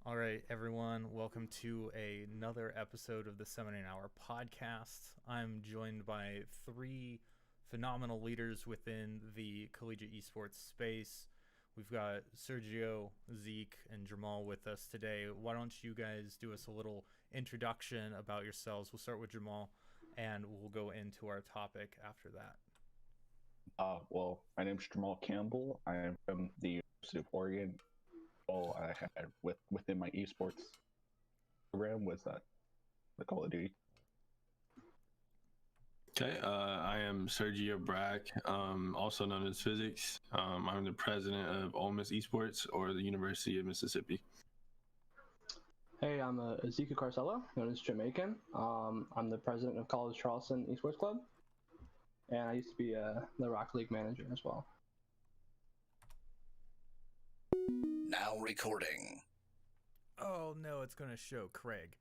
All right, everyone, welcome to another episode of the 70 Hour podcast. I'm joined by three phenomenal leaders within the collegiate esports space. We've got Sergio, Zeke, and Jamal with us today. Why don't you guys do us a little introduction about yourselves? We'll start with Jamal, and we'll go into our topic after that. Well, my name's Jamal Campbell. I am from the University of Oregon. All I had within my esports program was the Call of Duty. Okay, I am Sergio Brack, also known as Physics. I'm the president of Ole Miss Esports, or the University of Mississippi. Hey, I'm Ezekiel Carcella, known as Jamaican. I'm the president of College Charleston Esports Club, and I used to be the Rock League manager as well. Now recording. Oh no, it's going to show Craig.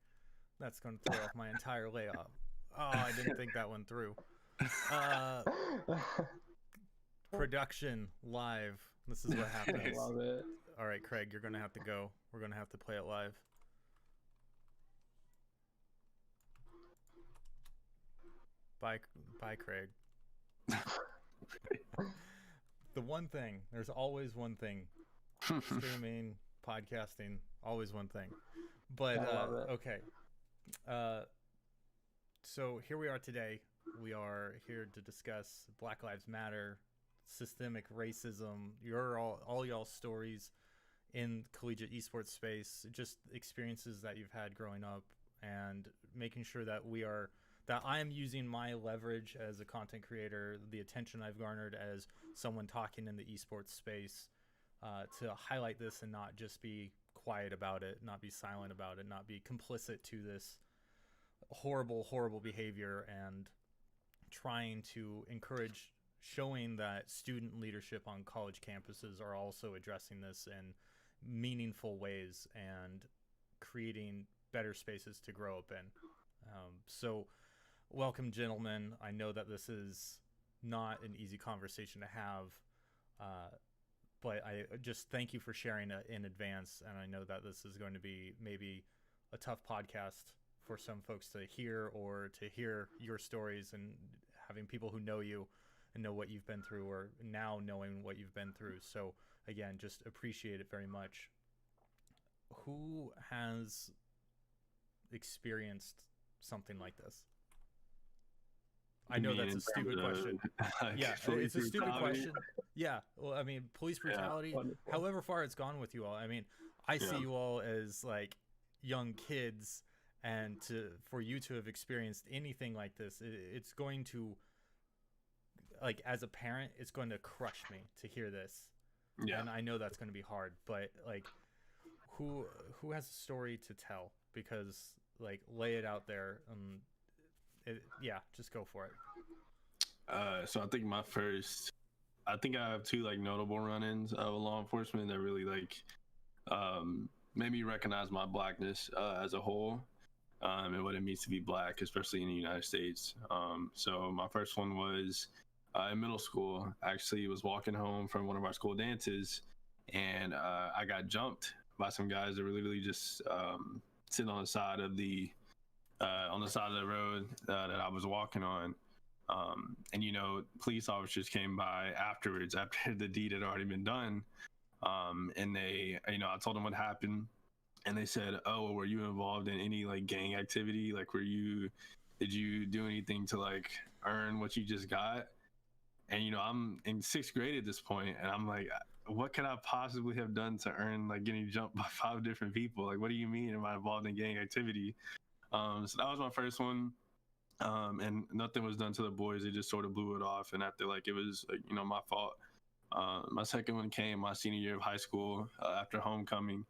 That's going to throw off my entire layout. Oh, I didn't think that one through. Production live. This is what happens. I love it. All right, Craig, you're going to have to go. We're going to have to play it live. Bye, Craig. The one thing, there's always one thing. Streaming, podcasting, always one thing. But okay. So here we are today. We are here to discuss Black Lives Matter, systemic racism, all y'all's stories in collegiate esports space, just experiences that you've had growing up, and making sure that I am using my leverage as a content creator, the attention I've garnered as someone talking in the esports space, to highlight this and not just be quiet about it, not be silent about it, not be complicit to this horrible behavior, and trying to encourage showing that student leadership on college campuses are also addressing this in meaningful ways and creating better spaces to grow up in. So welcome, gentlemen. I know that this is not an easy conversation to have, but I just thank you for sharing it in advance. And I know that this is going to be maybe a tough podcast for some folks to hear, or to hear your stories, and having people who know you and know what you've been through, or now knowing what you've been through. So again, just appreciate it very much. Who has experienced something like this? I know that's a stupid question. Yeah, it's a stupid question. Yeah, well, I mean, police brutality, however far it's gone with you all. I mean, I see you all as like young kids, and for you to have experienced anything like this, it's going to, like, as a parent, it's going to crush me to hear this. Yeah. And I know that's going to be hard, but like, who has a story to tell? Because, like, lay it out there. Just go for it. So I think I have two like notable run-ins of law enforcement that really made me recognize my blackness as a whole, and what it means to be black, especially in the United States. So my first one was in middle school. I actually was walking home from one of our school dances, and I got jumped by some guys that were literally just sitting on the side of the road that I was walking on. And police officers came by afterwards, after the deed had already been done. And they, I told them what happened, and they said, "Oh, were you involved in any like gang activity? Like, did you do anything to like earn what you just got?" And I'm in 6th grade at this point, and I'm like, what could I possibly have done to earn like getting jumped by 5 different people? Like, what do you mean, am I involved in gang activity? So that was my first one. And nothing was done to the boys. They just sort of blew it off and acted like it was, my fault. My second one came my senior year of high school, after homecoming.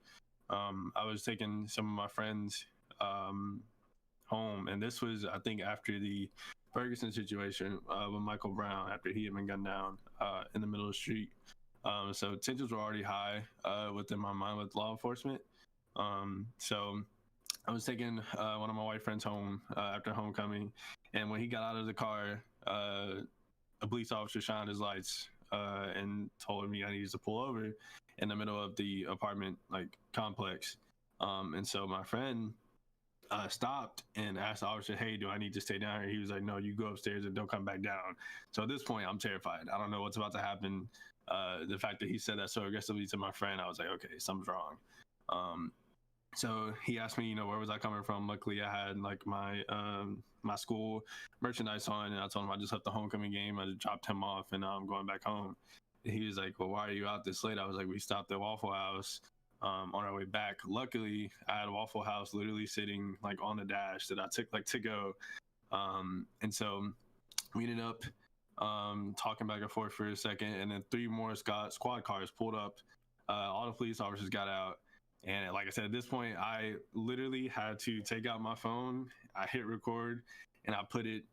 I was taking some of my friends home, and this was, I think, after the Ferguson situation with Michael Brown, after he had been gunned down in the middle of the street. So tensions were already high within my mind with law enforcement. So I was taking one of my white friends home after homecoming, and when he got out of the car, a police officer shined his lights and told me I needed to pull over in the middle of the apartment complex. And so my friend stopped and asked the officer, "Hey, do I need to stay down here?" He was like, "No, you go upstairs and don't come back down." So at this point, I'm terrified. I don't know what's about to happen. The fact that he said that so aggressively to my friend, I was like, okay, something's wrong. So he asked me, where was I coming from? Luckily, I had like my school merchandise on, and I told him I just left the homecoming game. I just dropped him off, and now I'm going back home. And he was like, "Well, why are you out this late?" I was like, "We stopped at Waffle House on our way back. Luckily, I had Waffle House literally sitting like on the dash that I took like to go." And so we ended up talking back and forth for a second, and then 3 more squad cars pulled up. All the police officers got out. And like I said, at this point, I literally had to take out my phone. I hit record and I put it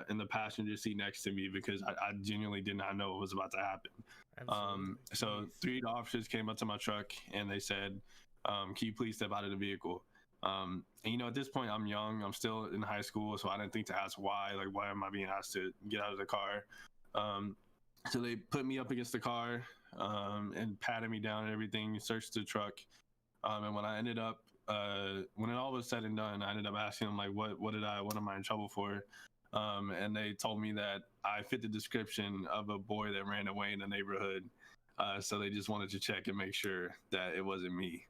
in the passenger seat next to me because I genuinely did not know what was about to happen. So 3 officers came up to my truck and they said, "Can you please step out of the vehicle?" And at this point, I'm young. I'm still in high school, so I didn't think to ask why. Like, why am I being asked to get out of the car? So they put me up against the car and patted me down and everything, searched the truck. And when I ended up, when it all was said and done, I ended up asking them like, what am I in trouble for? And they told me that I fit the description of a boy that ran away in the neighborhood. So they just wanted to check and make sure that it wasn't me.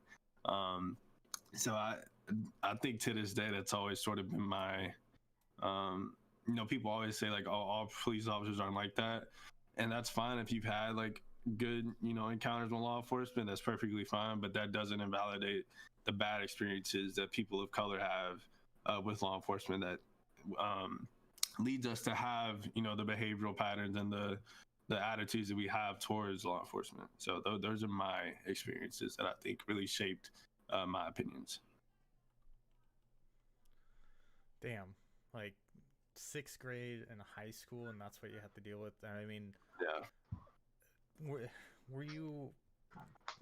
So I think to this day, that's always sort of been my, people always say like, oh, all police officers aren't like that. And that's fine if you've had like good, encounters with law enforcement, that's perfectly fine. But that doesn't invalidate the bad experiences that people of color have with law enforcement that leads us to have, the behavioral patterns and the attitudes that we have towards law enforcement. So those are my experiences that I think really shaped my opinions. Damn, like 6th grade in high school, and that's what you have to deal with. I mean, yeah. Were you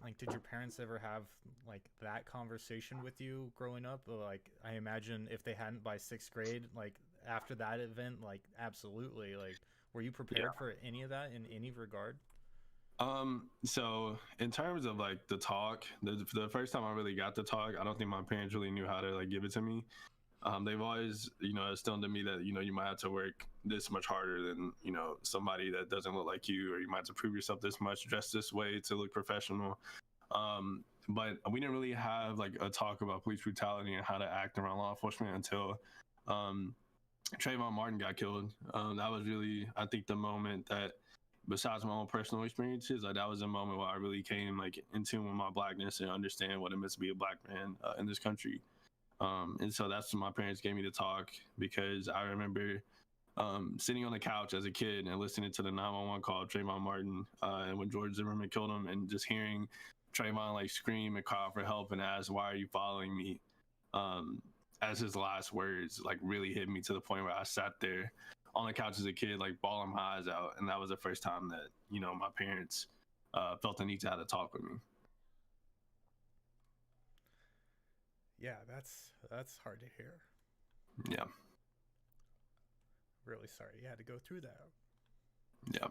like, did your parents ever have like that conversation with you growing up? Like, I imagine if they hadn't by 6th grade, like after that event, like absolutely, like, were you prepared for any of that in any regard? So in terms of like the talk, the first time I really got the talk, I don't think my parents really knew how to like give it to me. They've always, instilled in me that, you might have to work this much harder than, somebody that doesn't look like you, or you might have to prove yourself this much, dress this way to look professional. But we didn't really have like a talk about police brutality and how to act around law enforcement until Trayvon Martin got killed. That was really, I think, the moment that, besides my own personal experiences, like that was a moment where I really came like in tune with my blackness and understand what it meant to be a black man in this country. And so that's when my parents gave me the talk, because I remember sitting on the couch as a kid and listening to the 911 call of Trayvon Martin, and when George Zimmerman killed him, and just hearing Trayvon like scream and call for help and ask, "Why are you following me?" As his last words like really hit me, to the point where I sat there on the couch as a kid, like bawling my eyes out. And that was the first time that, my parents felt the need to have a talk with me. Yeah, that's hard to hear. Yeah. Really sorry you had to go through that. Yeah.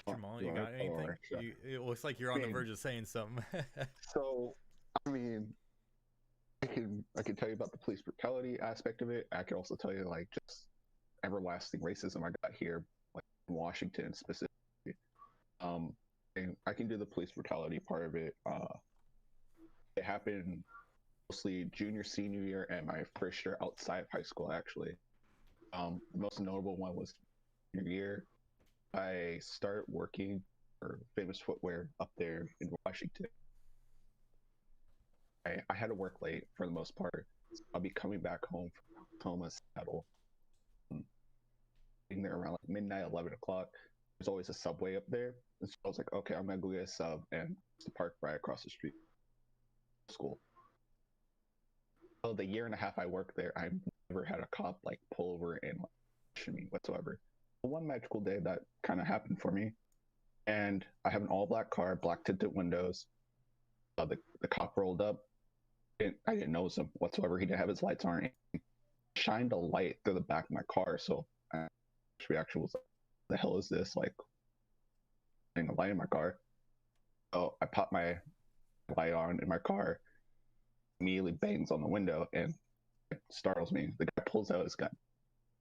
Jamal, you got anything? It looks like you're on the verge of saying something. So, I mean, I can tell you about the police brutality aspect of it. I can also tell you like just everlasting racism I got here, like in Washington specifically. And I can do the police brutality part of it. It happened mostly junior, senior year, and my first year outside of high school, actually. The most notable one was junior year. I started working for Famous Footwear up there in Washington. I had to work late for the most part. So I'll be coming back home from Tacoma, Seattle. Being there around like midnight, 11 o'clock. There's always a Subway up there. And so I was like, okay, I'm going to go get a sub and just park right across the street. School. So the year and a half I worked there, I never had a cop like pull over and question me whatsoever. One magical day that kind of happened for me. And I have an all black car, black tinted windows. The cop rolled up. I didn't notice him whatsoever. He didn't have his lights on. He shined a light through the back of my car. So my reaction was, "The hell is this?" Like, a light in my car. So I pop my light on in my car, immediately bangs on the window, and it startles me. The guy pulls out his gun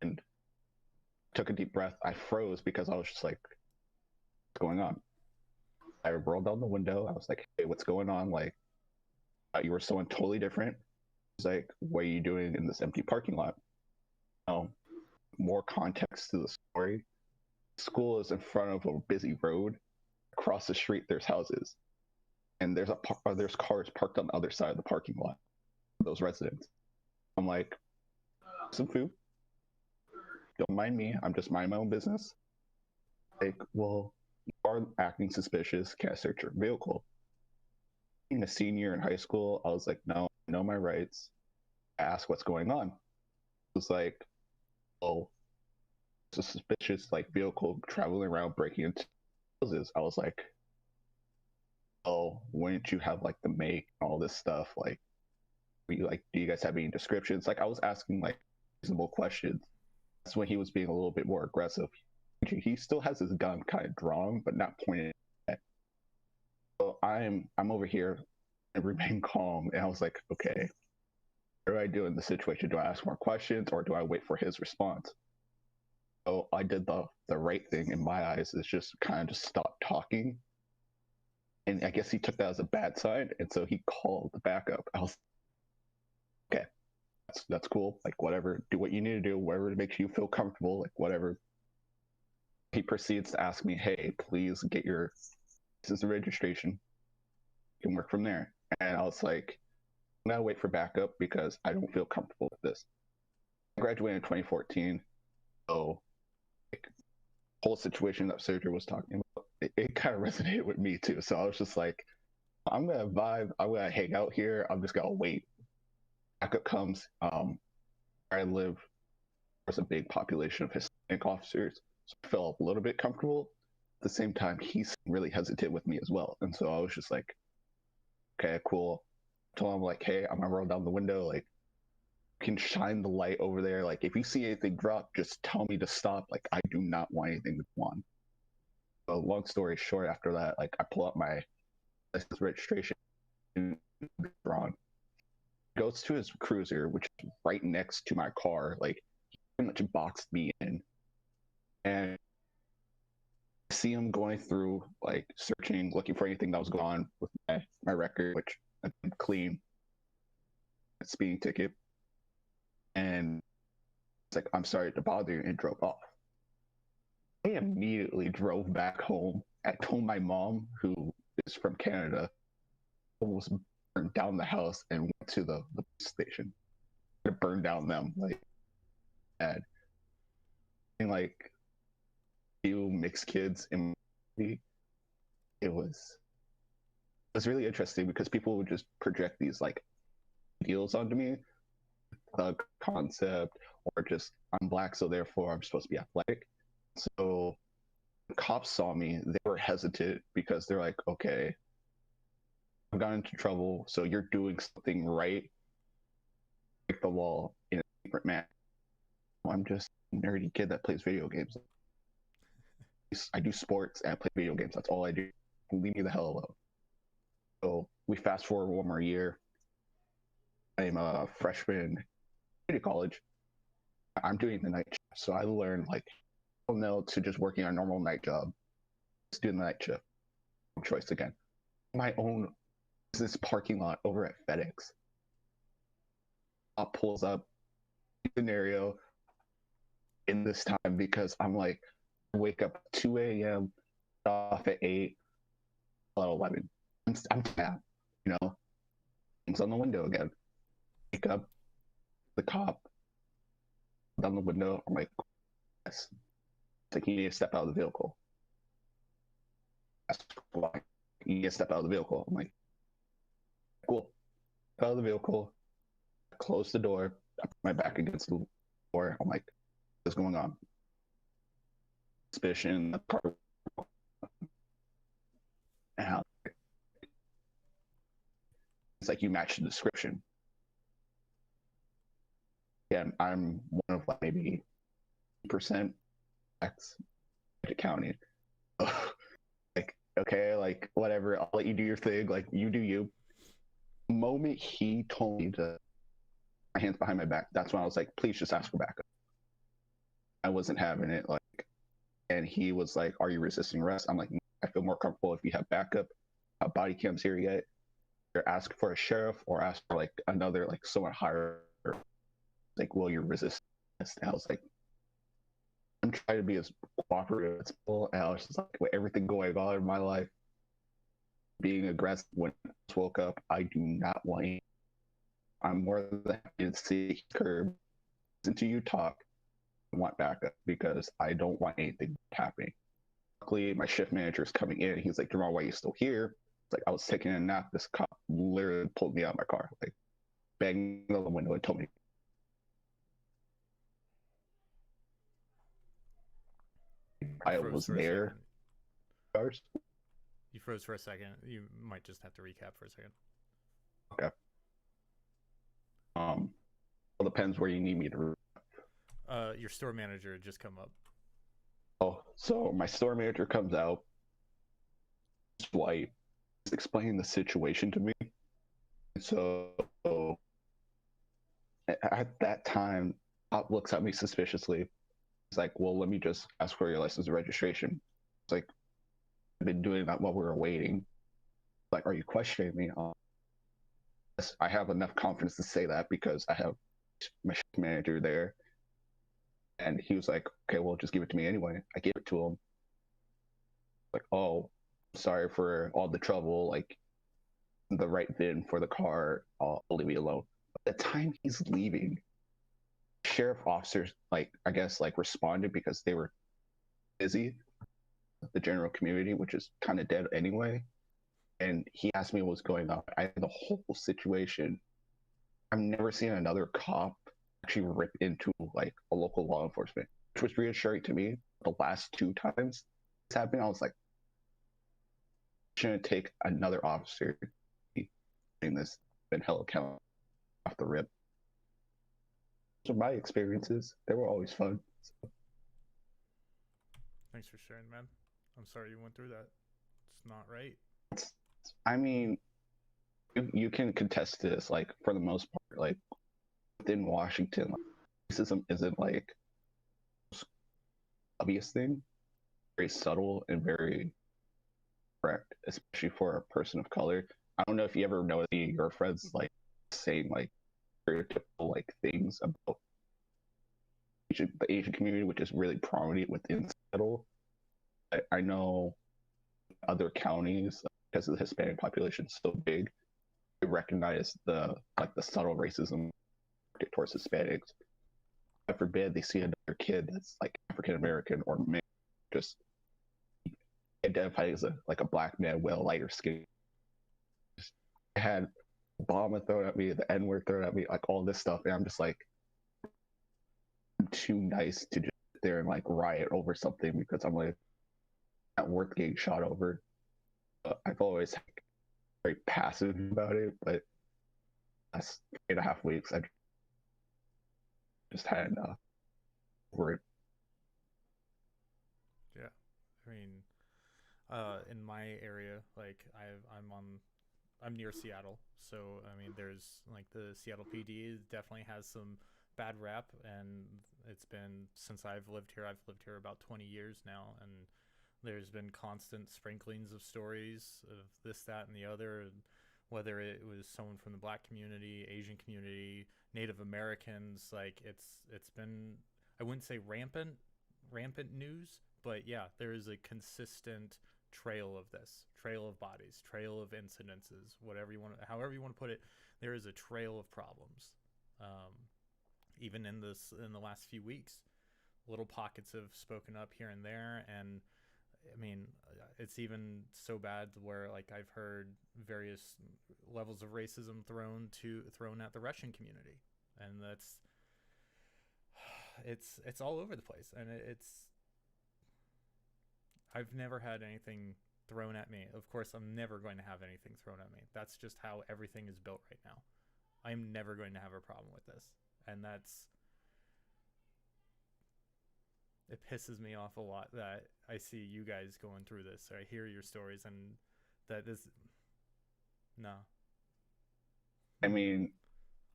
and took a deep breath. I froze because I was just like, what's going on? I rolled down the window. I was like, hey, what's going on? Like, you were someone totally different. He's like, what are you doing in this empty parking lot? More context to the story. School is in front of a busy road. Across the street, there's houses, and there's cars parked on the other side of the parking lot. Those residents. I'm like, some food. Don't mind me. I'm just minding my own business. Like, well, you are acting suspicious. Can I search your vehicle? Being a senior in high school, I was like, no, I know my rights. I asked what's going on. It was like, oh, it's a suspicious like vehicle traveling around breaking into houses. I was like, oh, wouldn't you have like the make and all this stuff? Like, do you guys have any descriptions? Like, I was asking like reasonable questions. That's when he was being a little bit more aggressive. He still has his gun kind of drawn, but not pointed at. So I'm over here and remain calm, and I was like, okay, what do I do in this situation? Do I ask more questions or do I wait for his response? So I did the right thing in my eyes, is just kind of just stop talking. And I guess he took that as a bad sign, and so he called the backup. I was okay, that's cool. Like, whatever, do what you need to do, whatever makes you feel comfortable, like whatever. He proceeds to ask me, hey, please get your license and registration. You can work from there. And I was like, I'm gonna wait for backup because I don't feel comfortable with this. I graduated in 2014, so like, whole situation that Sergio was talking about, it kind of resonated with me too. So I was just like, I'm gonna vibe, I'm gonna hang out here, I'm just gonna wait. Backup comes. Where I live, there's a big population of Hispanic officers, so I felt a little bit comfortable. At the same time, he's really hesitant with me as well, and so I was just like, okay, cool. I told him like, hey, I'm gonna roll down the window, like, you can shine the light over there. Like, if you see anything drop, just tell me to stop. Like, I do not want anything to go on. So long story short, after that, like, I pull up my license registration, drawn. Goes to his cruiser, which is right next to my car. Like, he pretty much boxed me in, and I see him going through, like, searching, looking for anything that was going on with my record, which I'm clean. Speeding ticket, and it's like, I'm sorry to bother you, and drove off. I immediately drove back home. I told my mom, who is from Canada, almost burned down the house and went to the police station to burn down them. Like, and like, few mixed kids in it was really interesting because people would just project these like ideals onto me, the concept, or just I'm black, so therefore I'm supposed to be athletic. So cops saw me, they were hesitant because they're like, okay, I've gotten into trouble, so you're doing something right, break the law in a secret manner. I'm just a nerdy kid that plays video games. I do sports and I play video games. That's all I do. Leave me the hell alone. So we fast forward one more year. I'm a freshman in college. I'm doing the night shift, so I learned like, no, to just working a normal night job. Just doing the night shift. No choice again. My own business parking lot over at FedEx. Pulls up scenario in this time because I'm like, wake up at 2 a.m., off at 8, 11. I'm tapped, you know. It's on the window again. Wake up, the cop down the window. I'm like, yes. It's like, you need to step out of the vehicle. That's why you need to step out of the vehicle. I'm like, cool. Out of the vehicle, close the door, I put my back against the door. I'm like, what's going on? Suspicion, the car. And it's like, you match the description. Yeah, I'm one of like maybe % X county. Like, okay, like whatever, I'll let you do your thing, like you do you. The moment he told me to my hands behind my back, that's when I was like, please just ask for backup. I wasn't having it, like, and he was like, are you resisting arrest? I'm like, I feel more comfortable if you have backup. Body cams here yet? Or ask for a sheriff or ask for like another, like someone higher. Like, will you resist arrest? And I was like, I'm trying to be as cooperative as possible. And I was just like, with everything going on in my life, being aggressive when I just woke up, I do not want it. I'm more than happy to see curb, listen to you talk, and want backup because I don't want anything happening. Luckily, my shift manager is coming in. He's like, Jamal, why are you still here? It's like, I was taking a nap. This cop literally pulled me out of my car, like banged on the window and told me. I was there. You froze for a second. You might just have to recap for a second. Okay. Well, depends where you need me to. Your store manager had just come up. Oh, so my store manager comes out. It's white. He's explaining the situation to me. So at that time, Pop looks at me suspiciously. He's like, well, let me just ask for your license and registration. It's like, I've been doing that while we were waiting. Like, are you questioning me? Yes, I have enough confidence to say that because I have my manager there. And he was like, okay, well, just give it to me anyway. I gave it to him. Like, oh, sorry for all the trouble. Like, the right VIN for the car. I'll leave you alone. By the time he's leaving, sheriff officers, like, I guess, like, responded because they were busy. The general community, which is kind of dead anyway. And he asked me what was going on. The whole situation, I've never seen another cop actually rip into like a local law enforcement, which was reassuring to me. The last 2 times this happened, I was like, shouldn't take another officer in this and hell account off the rip. So my experiences, they were always fun. So. Thanks for sharing, man. I'm sorry you went through that. It's not right. I mean, you can contest this, like, for the most part, like, within Washington, like, racism isn't, like, obvious thing. Very subtle and very correct, especially for a person of color. I don't know if you ever know your friends, like, saying, like, stereotypical, like, things about the Asian community, which is really prominent within Seattle. I know other counties, because the Hispanic population is so big, they recognize the subtle racism towards Hispanics. God forbid they see another kid that's like African American or mixed, just identified as a black man with a lighter skin. I had Obama thrown at me, the N-word thrown at me, like all this stuff, and I'm just like, I'm too nice to just sit there and like riot over something because I'm like, not worth getting shot over. I've always very passive about it, but last 8.5 weeks, I just had over it. Yeah, I mean, in my area, like I'm near Seattle, so I mean, there's like the Seattle PD definitely has some bad rap, and it's been since I've lived here. I've lived here about 20 years now, and there's been constant sprinklings of stories of this, that, and the other, whether it was someone from the black community, Asian community, Native Americans. Like it's been, I wouldn't say rampant news, but yeah, there is a consistent trail of this, trail of bodies, trail of incidences, whatever you want, however you want to put it. There is a trail of problems. Even in the last few weeks, little pockets have spoken up here and there, and I mean, it's even so bad where like I've heard various levels of racism thrown at the Russian community, and it's all over the place, and I've never had anything thrown at me. Of course, I'm never going to have anything thrown at me. That's just how everything is built right now. I'm never going to have a problem with this, and it pisses me off a lot that I see you guys going through this, or I hear your stories, and that this, no. I mean,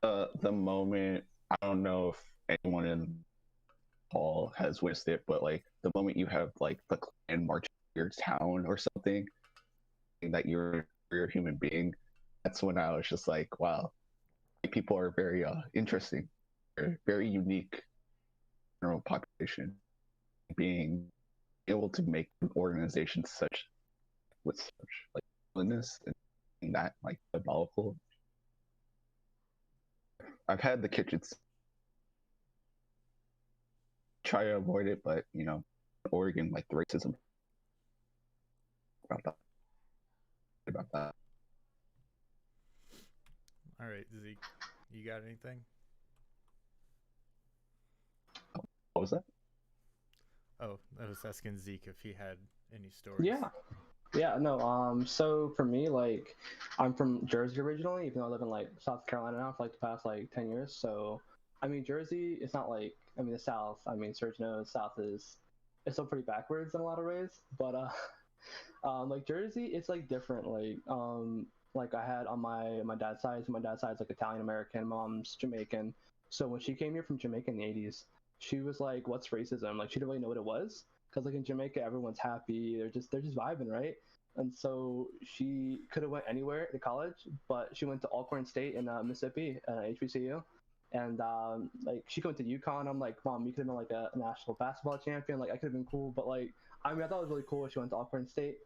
the moment, I don't know if anyone in Hall has witnessed it, but like the moment you have like the clan march your town or something, that you're a human being, that's when I was just like, wow, people are very interesting, very unique general population, being able to make an organization such with such like willingness and that like diabolical. I've had the kitchens try to avoid it, but you know, Oregon, like the racism about that. All right, Zeke, you got anything? What was that? Oh, I was asking Zeke if he had any stories. Yeah, no. So for me, like, I'm from Jersey originally, even though I live in like South Carolina now for like the past like 10 years. So, I mean, Jersey, it's not like, I mean, the South. I mean, Serge knows South is, it's still pretty backwards in a lot of ways. But like Jersey, it's like different. Like I had on my dad's side, so my dad's side is like Italian American, mom's Jamaican. So when she came here from Jamaica in the 80s, she was like, "What's racism?" Like she didn't really know what it was, because like in Jamaica, everyone's happy. They're just vibing, right? And so she could have went anywhere to college, but she went to Alcorn State in Mississippi, HBCU. And like she went to UConn. I'm like, Mom, you could have been like a national basketball champion. Like I could have been cool, but like I mean, I thought it was really cool when she went to Alcorn State,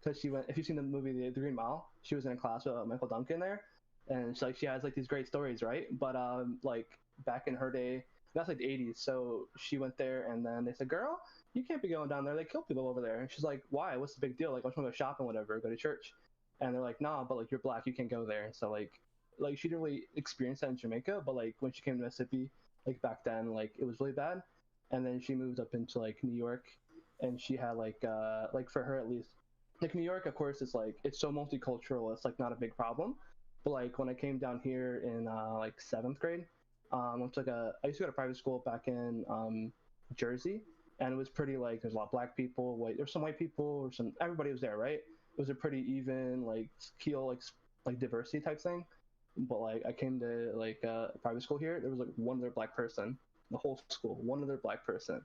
because she went. If you've seen the movie The Green Mile, she was in a class with Michael Duncan there, and she has like these great stories, right? But like back in her day, that's like the '80s. So she went there, and then they said, "Girl, you can't be going down there. They kill people over there." And she's like, "Why? What's the big deal? Like, I just want to go shopping, whatever, go to church." And they're like, "Nah, but like you're black, you can't go there." So like she didn't really experience that in Jamaica, but like when she came to Mississippi, like back then, like it was really bad. And then she moved up into like New York, and she had like for her at least, like New York, of course, it's like it's so multicultural, it's like not a big problem. But like when I came down here in like seventh grade, I used to go to private school back in Jersey, and it was pretty like there's a lot of black people, there's some white people, or some everybody was there, right? It was a pretty even like keel like diversity type thing. But like I came to like private school here, there was like one other black person, the whole school, one other black person,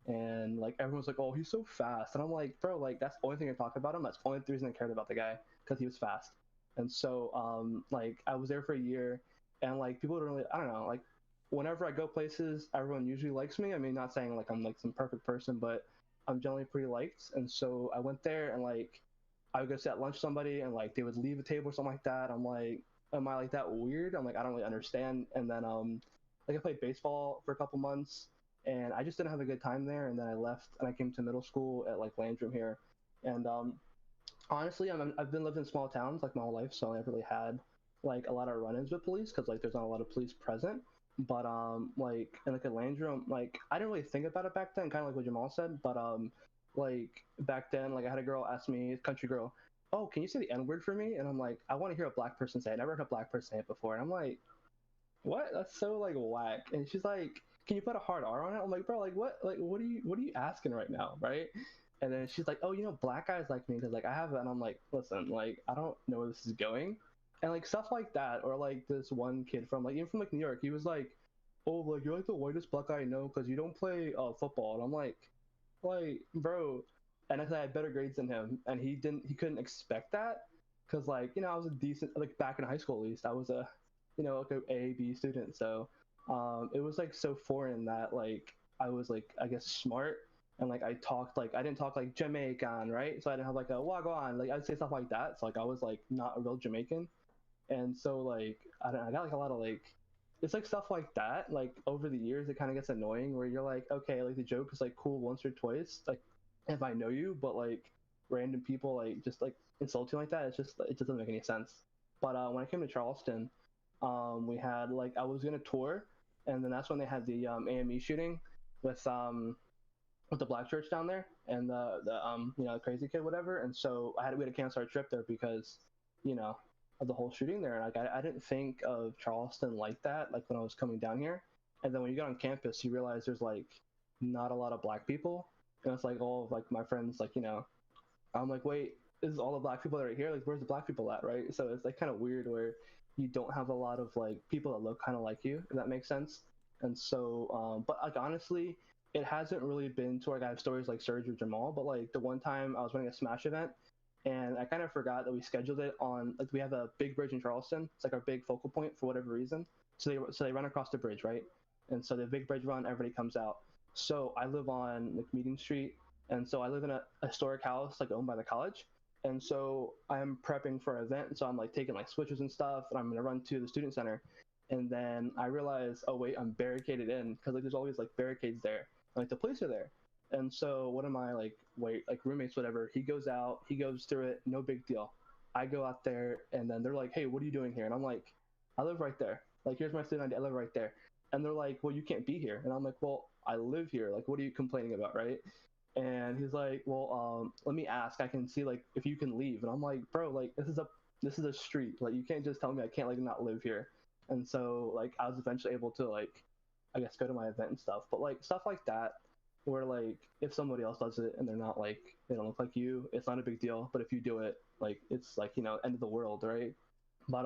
and like everyone's like, "Oh, he's so fast," and I'm like, "Bro, like that's the only thing I talked about him. That's the only reason I cared about the guy, because he was fast." And so like I was there for a year, and like people don't really, I don't know, like whenever I go places, everyone usually likes me. I mean, not saying like I'm like some perfect person, but I'm generally pretty liked. And so I went there, and like I would go sit at lunch with somebody, and like they would leave a table or something like that. I'm like, am I like that weird? I'm like, I don't really understand. And then like I played baseball for a couple months, and I just didn't have a good time there. And then I left, and I came to middle school at like Landrum here. And honestly, I've been living in small towns like my whole life, so I never really had like a lot of run-ins with police, because like there's not a lot of police present. But like in like a Landrum, like I didn't really think about it back then, kind of like what Jamal said. But like back then, like I had a girl ask me, country girl, "Oh, can you say the N word for me?" And I'm like, I want to hear a black person say it. I never heard a black person say it before. And I'm like, what? That's so like whack. And she's like, can you put a hard R on it? I'm like, bro, like what are you asking right now, right? And then she's like, oh, black guys like me because like I have it. And I'm like, listen, like I don't know where this is going, and like stuff like that. Or like this one kid from like even from like New York, he was like, oh, like you're like the whitest black guy I know because you don't play football. And I'm like bro. And I said I had better grades than him, and he couldn't expect that, because like I was a decent, like back in high school at least I was a like a B student. So it was like so foreign that like I was like I guess smart, and like I talked like I didn't talk like Jamaican, right? So I didn't have like a wagwan, like I'd say stuff like that. So like I was like not a real Jamaican. And so like I got like a lot of like it's like stuff like that. Like over the years it kind of gets annoying where you're like, okay, like the joke is like cool once or twice, like if I know you, but like random people like just like insult you like that, it doesn't make any sense. But when I came to Charleston, we had like I was gonna tour, and then that's when they had the AME shooting with the black church down there, and the crazy kid, whatever. And so we had to cancel our trip there because you know of the whole shooting there. And like I didn't think of Charleston like that, like when I was coming down here. And then when you get on campus, you realize there's like not a lot of black people, and it's like all of like my friends, like, you know, I'm like, wait, this is all the black people that are here, like where's the black people at, right? So it's like kind of weird where you don't have a lot of like people that look kind of like you, if that makes sense. And so but like honestly, it hasn't really been to like I have stories like Serge or Jamal, but like the one time I was running a Smash event and I kind of forgot that we scheduled it on, like, we have a big bridge in Charleston. It's like our big focal point for whatever reason. So they run across the bridge, right? And so the big bridge run, everybody comes out. So I live on like Meeting Street, and so I live in a historic house like owned by the college. And so I'm prepping for an event. So I'm like taking like switches and stuff, and I'm gonna run to the student center. And then I realize, oh wait, I'm barricaded in because like there's always like barricades there. Like the police are there. And so one of my like roommates, whatever, he goes out, he goes through it, no big deal. I go out there, and then they're like, hey, what are you doing here? And I'm like, I live right there. Like, here's my student ID, I live right there. And they're like, well, you can't be here. And I'm like, well, I live here. Like, what are you complaining about, right? And he's like, well, let me ask. I can see like if you can leave. And I'm like, bro, like this is a street. Like, you can't just tell me I can't like not live here. And so like I was eventually able to like, I guess, go to my event and stuff. But like stuff like that, where like if somebody else does it and they're not like, they don't look like you, it's not a big deal. But if you do it, like it's like, you know, end of the world, right? But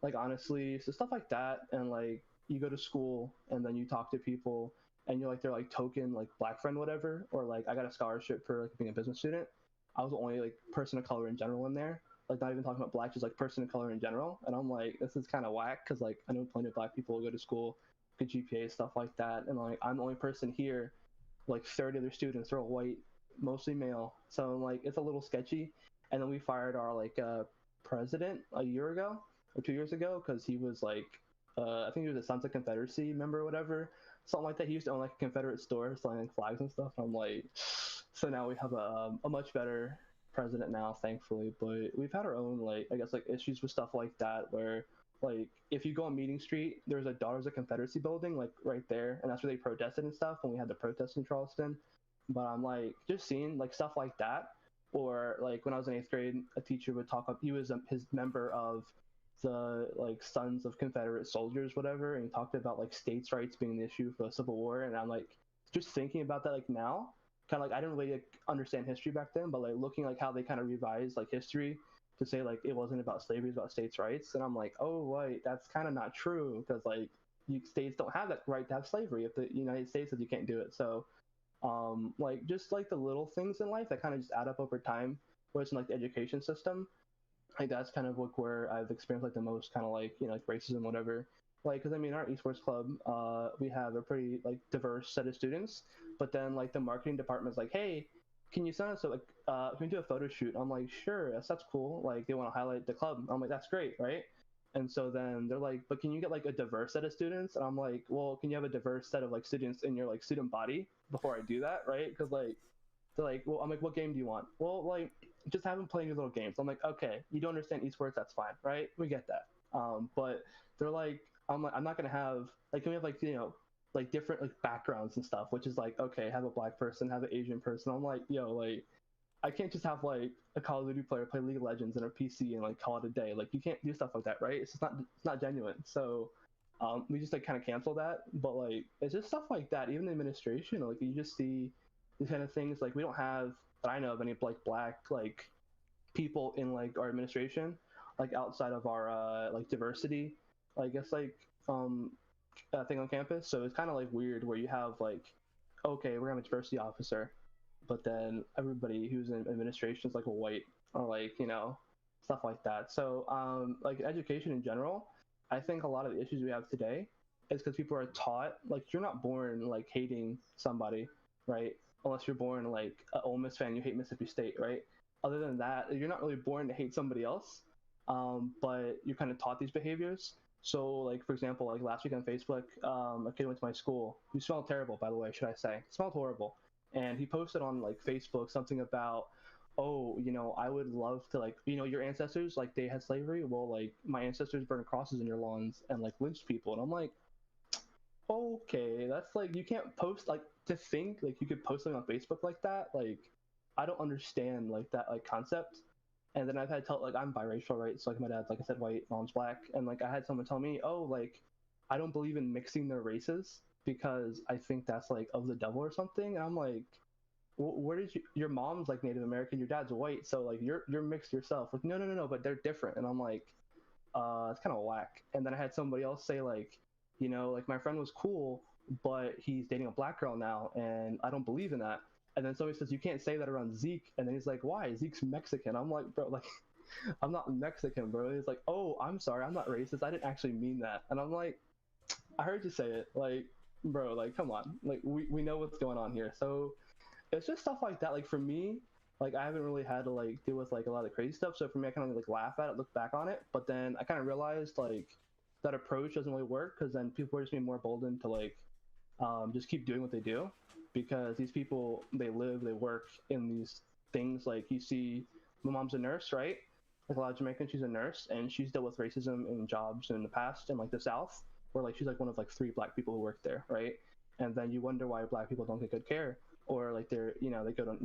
like honestly, so stuff like that, and like you go to school and then you talk to people and you're like they're like token like black friend whatever, or like I got a scholarship for like being a business student. I was the only like person of color in general in there, like not even talking about black, just like person of color in general. And I'm like, this is kind of whack because like I know plenty of black people go to school, good GPA, stuff like that, and like I'm the only person here. Like 30 other students are all white, mostly male. So like it's a little sketchy. And then we fired our like president a year ago or 2 years ago because he was like, I think he was a Sons of Confederacy member or whatever, something like that. He used to own like a Confederate store selling like flags and stuff. I'm like, so now we have a much better president now, thankfully. But we've had our own like, I guess, like issues with stuff like that where like if you go on Meeting Street, there's a Daughters of Confederacy building like right there, and that's where they protested and stuff when we had the protests in Charleston. But I'm like just seeing like stuff like that, or like when I was in 8th grade, a teacher would talk up. He was his member of the like Sons of Confederate Soldiers, whatever, and he talked about like states' rights being the issue for the Civil War. And I'm like just thinking about that like now, kind of like I didn't really like, understand history back then, but like looking like how they kind of revised like history to say like it wasn't about slavery, it was about states' rights. And I'm like, oh wait, that's kind of not true because like states don't have that right to have slavery if the United States says you can't do it. So like just like the little things in life that kind of just add up over time, where it's in like the education system, like that's kind of like where I've experienced like the most kind of like, you know, like racism, whatever. Like, because I mean, our esports club, we have a pretty like diverse set of students, but then like the marketing department's like, hey, can you send us like, can we do a photo shoot? I'm like, sure, that's cool. Like, they want to highlight the club. I'm like, that's great, right? And so then they're like, but can you get like a diverse set of students? And I'm like, well, can you have a diverse set of like students in your like student body before I do that, right? Because like they're like, well, I'm like, what game do you want? Well, like, just have them playing your little games. I'm like, okay, you don't understand esports, that's fine, right? We get that. But they're like, I'm like, I'm not gonna have like, can we have like, you know, like different like backgrounds and stuff, which is like, okay, have a black person, have an Asian person. I'm like, yo, like, I can't just have like a Call of Duty player play League of Legends in a PC and like call it a day. Like, you can't do stuff like that, right? It's just not genuine. So we just like kind of cancel that. But like, it's just stuff like that. Even the administration, like you just see these kind of things. Like, we don't have that I know of any like black like people in like our administration, like outside of our like diversity, I guess, like thing on campus. So it's kind of like weird where you have like, okay, we're gonna have a diversity officer, but then everybody who's in administration is like a white, or like, you know, stuff like that. So like education in general, I think a lot of the issues we have today is because people are taught like you're not born like hating somebody, right? Unless you're born like an Ole Miss fan, you hate Mississippi State, right? Other than that, you're not really born to hate somebody else, but you're kind of taught these behaviors. So, like for example, like last week on Facebook, a kid went to my school. He smelled terrible, by the way, should I say? Smelled horrible, and he posted on like Facebook something about, oh, you know, I would love to like, you know, your ancestors like they had slavery. Well, like my ancestors burned crosses in your lawns and like lynched people, and I'm like, okay, that's like you can't post like to think like you could post something on Facebook like that. Like I don't understand like that like concept. And then I've had tell like I'm biracial, right? So like my dad's like I said white, mom's black, and like I had someone tell me, oh, like I don't believe in mixing their races because I think that's like of the devil or something. And I'm like, where did your mom's like Native American, your dad's white, so like you're mixed yourself. Like, no, but they're different. And I'm like, it's kind of whack. And then I had somebody else say like, like my friend was cool, but he's dating a black girl now, and I don't believe in that. And then somebody says you can't say that around Zeke, and then he's like, why? Zeke's Mexican. I'm like, bro, like, I'm not Mexican, bro. And he's like, oh, I'm sorry, I'm not racist. I didn't actually mean that. And I'm like, I heard you say it. Like, bro, like, come on. Like, we know what's going on here. So it's just stuff like that. Like for me, like I haven't really had to like deal with like a lot of crazy stuff. So for me, I kind of like laugh at it, look back on it. But then I kind of realized like that approach doesn't really work, because then people are just being more emboldened to like just keep doing what they do, because these people, they live, they work in these things. Like you see, my mom's a nurse, right? Like a lot of Jamaicans, she's a nurse, and she's dealt with racism in jobs in the past in like the South, where like she's like one of like 3 black people who work there, right? And then you wonder why black people don't get good care, or like they're, they go to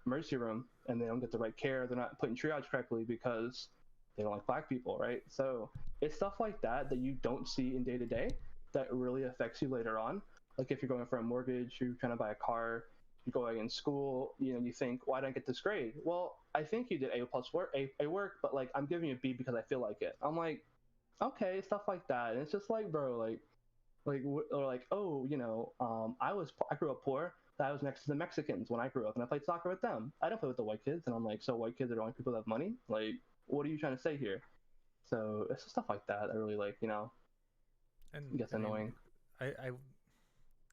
emergency room and they don't get the right care. They're not put in triage correctly because they don't like black people, right? So it's stuff like that that you don't see in day to day that really affects you later on. Like if you're going for a mortgage, you're trying to buy a car, you're going in school, you think, why didn't I get this grade? Well, I think you did A plus work, A work, but like I'm giving you a B because I feel like it. I'm like, okay, stuff like that. And it's just like, bro, or like, oh, I grew up poor. I was next to the Mexicans when I grew up, and I played soccer with them. I don't play with the white kids. And I'm like, so white kids are the only people that have money? Like, what are you trying to say here? So it's just stuff like that that really like, And gets I mean, annoying.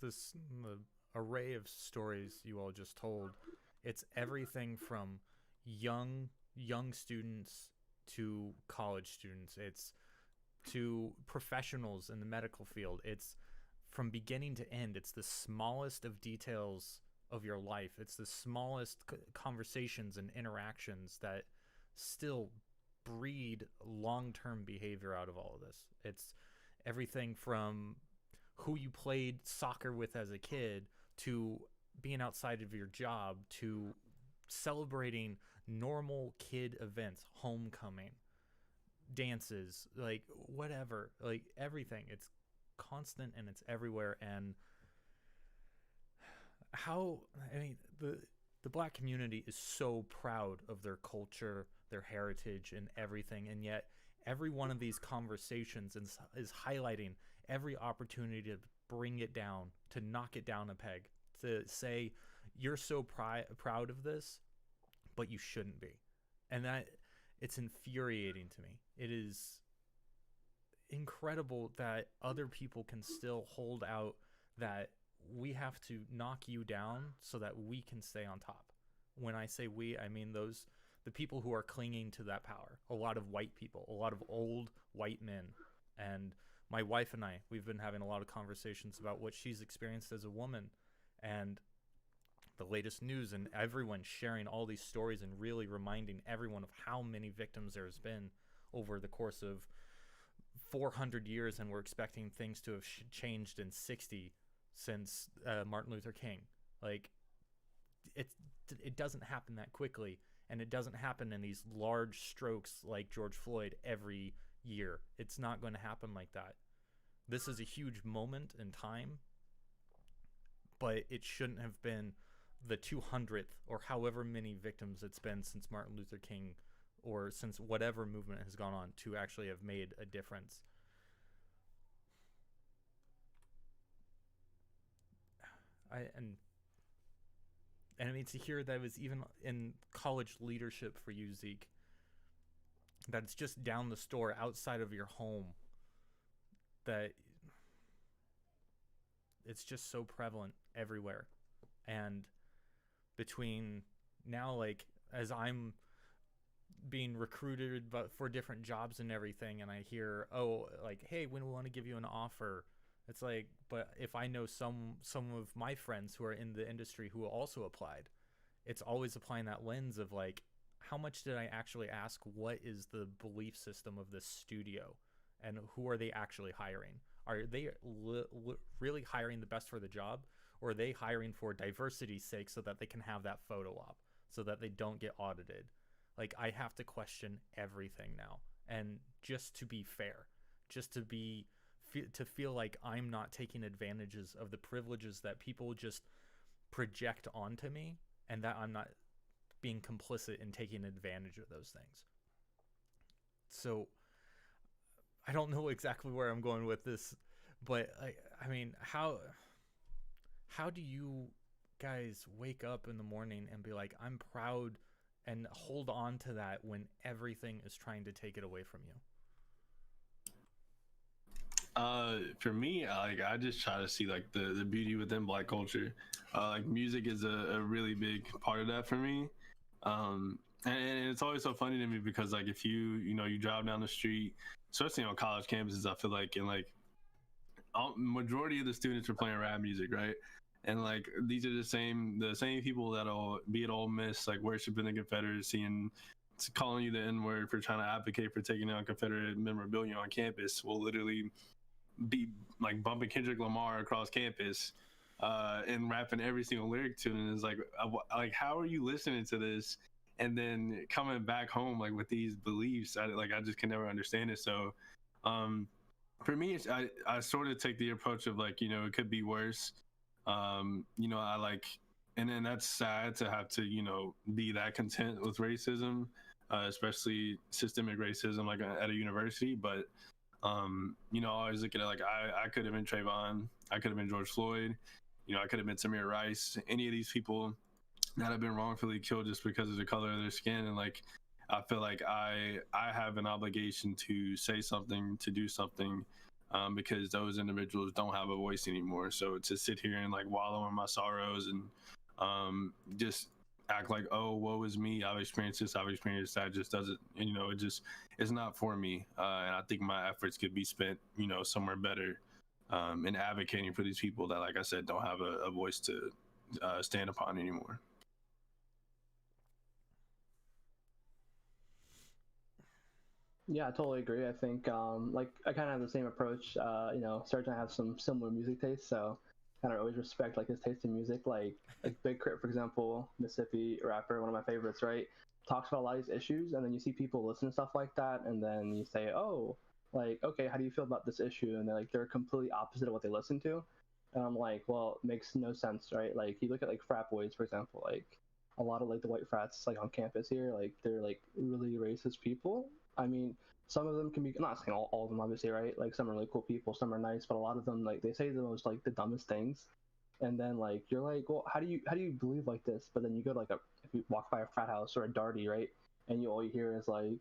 This the array of stories you all just told, it's everything from young students to college students. It's to professionals in the medical field. It's from beginning to end. It's the smallest of details of your life. It's the smallest conversations and interactions that still breed long-term behavior out of all of this. It's everything from who you played soccer with as a kid, to being outside of your job, to celebrating normal kid events, homecoming, dances, like whatever, like everything. It's constant and it's everywhere. And the black community is so proud of their culture, their heritage, and everything, and yet every one of these conversations is highlighting every opportunity to bring it down, to knock it down a peg, to say you're so proud of this, but you shouldn't be. And that, it's infuriating to me. It is incredible that other people can still hold out that we have to knock you down so that we can stay on top. When I say we, I mean the people who are clinging to that power. A lot of white people, a lot of old white men. And my wife and I, we've been having a lot of conversations about what she's experienced as a woman, and the latest news, and everyone sharing all these stories and really reminding everyone of how many victims there's been over the course of 400 years, and we're expecting things to have changed in 60 since Martin Luther King. Like, it doesn't happen that quickly, and it doesn't happen in these large strokes like George Floyd every year. It's not going to happen like that. This is a huge moment in time, but it shouldn't have been the 200th or however many victims it's been since Martin Luther King, or since whatever movement has gone on, to actually have made a difference. And I mean, to hear that it was even in college leadership for you, Zeke, that it's just down the store outside of your home, that it's just so prevalent everywhere. And between now, like, as I'm being recruited for different jobs and everything, and I hear, oh, like, hey, when we want to give you an offer, it's like, but if I know some of my friends who are in the industry who also applied, it's always applying that lens of like, how much did I actually ask? What is the belief system of this studio, and who are they actually hiring? Are they really hiring the best for the job, or are they hiring for diversity's sake so that they can have that photo op, so that they don't get audited? Like, I have to question everything now. And just to be fair, just to be to feel like I'm not taking advantages of the privileges that people just project onto me, and that I'm not being complicit in taking advantage of those things. So I don't know exactly where I'm going with this, but I mean, how do you guys wake up in the morning and be like, I'm proud, and hold on to that when everything is trying to take it away from you? For me, I just try to see like the beauty within Black culture. Like music is a really big part of that for me. And it's always so funny to me because like if you drive down the street, especially on college campuses, I feel like, and like majority of the students are playing rap music, right? And like these are the same people that'll be at Ole Miss, like worshiping the Confederacy and calling you the N-word for trying to advocate for taking down Confederate memorabilia on campus, will literally be like bumping Kendrick Lamar across campus and rapping every single lyric to it. And it's like how are you listening to this and then coming back home like with these beliefs? I just can never understand it. So for me, I sort of take the approach of like, it could be worse. I like, and then that's sad to have to be that content with racism, especially systemic racism like at a university. But I always look at it like I could have been Trayvon, I could have been George Floyd, I could have been Tamir Rice, any of these people that have been wrongfully killed just because of the color of their skin. And like I feel like I have an obligation to say something, to do something, because those individuals don't have a voice anymore. So to sit here and like wallow in my sorrows and just act like, oh, woe is me, I've experienced this, I've experienced that, just doesn't, it's not for me. And I think my efforts could be spent, somewhere better, in advocating for these people that, like I said, don't have a voice to stand upon anymore. Yeah, I totally agree. I think like I kind of have the same approach. Sergeant have some similar music tastes, so kind of always respect like his taste in music. Like Big Crit, for example, Mississippi rapper, one of my favorites, right? Talks about a lot of these issues, and then you see people listen to stuff like that, and then you say, oh, like okay, how do you feel about this issue? And they're completely opposite of what they listen to, and I'm like, well, it makes no sense, right? Like you look at like frat boys, for example, like a lot of like the white frats like on campus here, like they're like really racist people. I mean, some of them can be, I'm not saying all of them obviously, right? Like some are really cool people, some are nice, but a lot of them like they say the most like the dumbest things, and then like you're like, well, how do you believe like this? But then you go to like if you walk by a frat house or a darty, right? And all you hear is like,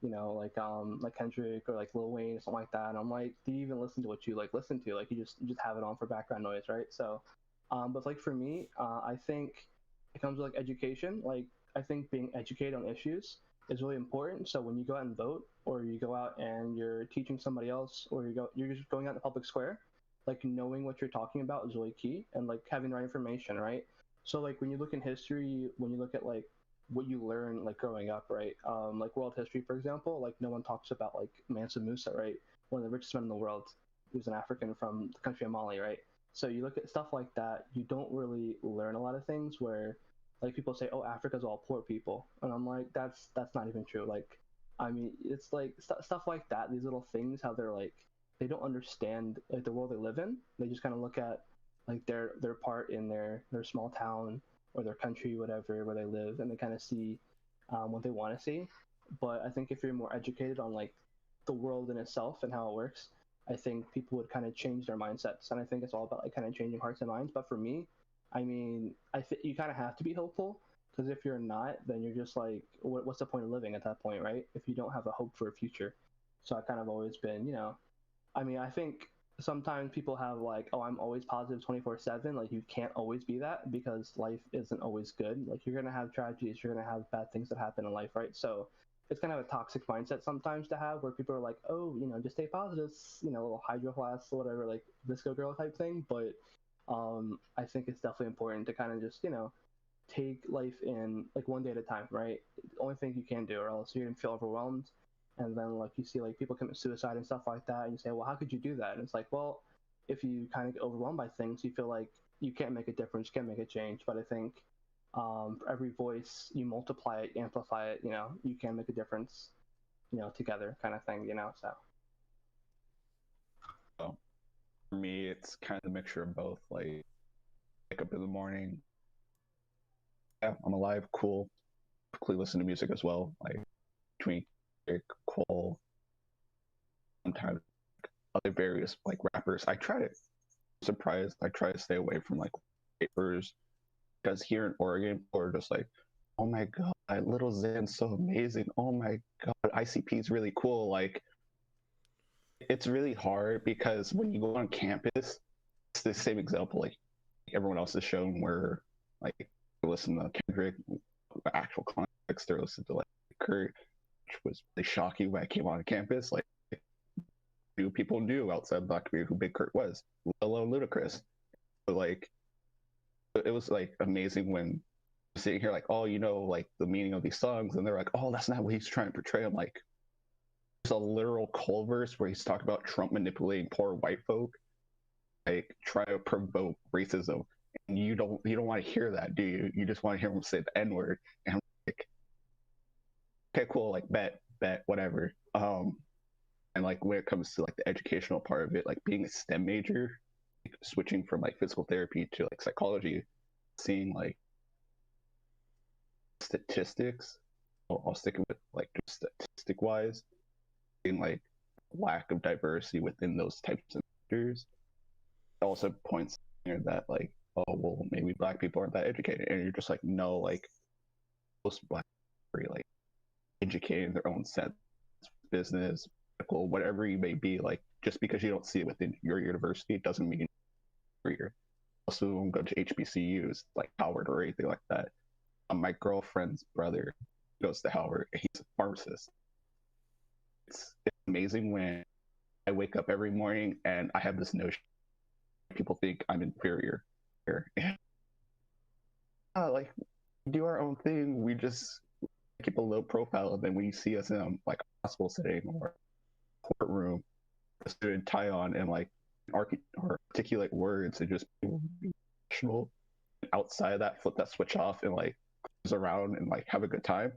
like Kendrick or like Lil Wayne or something like that. And I'm like, do you even listen to what you like listen to? Like you just have it on for background noise, right? So, but like for me, I think it comes with like education. Like I think being educated on issues is really important. So when you go out and vote, or you go out and you're teaching somebody else, or you're just going out in the public square, like knowing what you're talking about is really key, and like having the right information, right? So like when you look in history, when you look at like what you learn like growing up, right? Like world history, for example, like no one talks about like Mansa Musa, right? One of the richest men in the world. He was an African from the country of Mali, right? So you look at stuff like that, you don't really learn a lot of things where like people say, oh, Africa's all poor people, and I'm like, that's not even true. Like, I mean, it's like stuff like that. These little things, how they're like, they don't understand like the world they live in. They just kind of look at like their part in their small town or their country, whatever, where they live, and they kind of see what they want to see. But I think if you're more educated on like the world in itself and how it works, I think people would kind of change their mindsets. And I think it's all about like kind of changing hearts and minds. But for me, I mean, I think you kind of have to be hopeful, because if you're not, then you're just like, what's the point of living at that point, right? If you don't have a hope for a future. So I kind of always been, I mean, I think sometimes people have like, oh, I'm always positive 24/7. Like you can't always be that, because life isn't always good. Like you're gonna have tragedies, you're gonna have bad things that happen in life, right? So it's kind of a toxic mindset sometimes to have, where people are like, oh, just stay positive, a little hydro flask, whatever, like disco girl type thing. But I think it's definitely important to kind of just take life in like one day at a time, right? The only thing you can do, or else you're gonna feel overwhelmed. And then like you see like people commit suicide and stuff like that, and you say, well, how could you do that? And it's like, well, if you kind of get overwhelmed by things, you feel like you can't make a difference, you can't make a change. But I think for every voice you multiply it, amplify it, you can make a difference, together, kind of thing, So For me, it's kind of a mixture of both. Like, wake up in the morning, yeah, I'm alive, cool. Quickly listen to music as well, like between Cole, sometimes other various like rappers. I try to surprise. I try to stay away from like papers because here in Oregon, we're just like, oh my god, Little Xan's so amazing. Oh my god, ICP is really cool. Like, it's really hard because when you go on campus, it's the same example like everyone else has shown where like you listen to Kendrick, the actual context, they're listening to like Kurt, which was really shocking when I came on campus. Like, few people knew outside the black community who Big Kurt was, let alone Ludacris. But like, it was like amazing when sitting here like, oh, you know, like the meaning of these songs, and they're like, oh, that's not what he's trying to portray. I'm like, there's a literal Culver's where he's talking about Trump manipulating poor white folk, like try to provoke racism, and you don't want to hear that, do you? You just want to hear him say the N word, and I'm like, okay, cool, like bet, whatever. And like when it comes to like the educational part of it, like being a STEM major, like, switching from like physical therapy to like psychology, seeing like statistics, I'll stick with like just statistic wise, in like lack of diversity within those types of majors, it also points here that like, oh well, maybe black people aren't that educated, and you're just like, no, like most black people are like educated in their own sense, business, medical, whatever you may be. Like, just because you don't see it within your university doesn't mean you're also don't go to HBCUs like Howard or anything like that. My girlfriend's brother goes to Howard. He's a pharmacist. It's amazing when I wake up every morning and I have this notion people think I'm inferior here. Like, do our own thing. We just keep a low profile, and then when you see us in like a hospital setting or courtroom, a student tie on and like or articulate words and just be emotional. Outside of that, flip that switch off and like cruise around and like have a good time.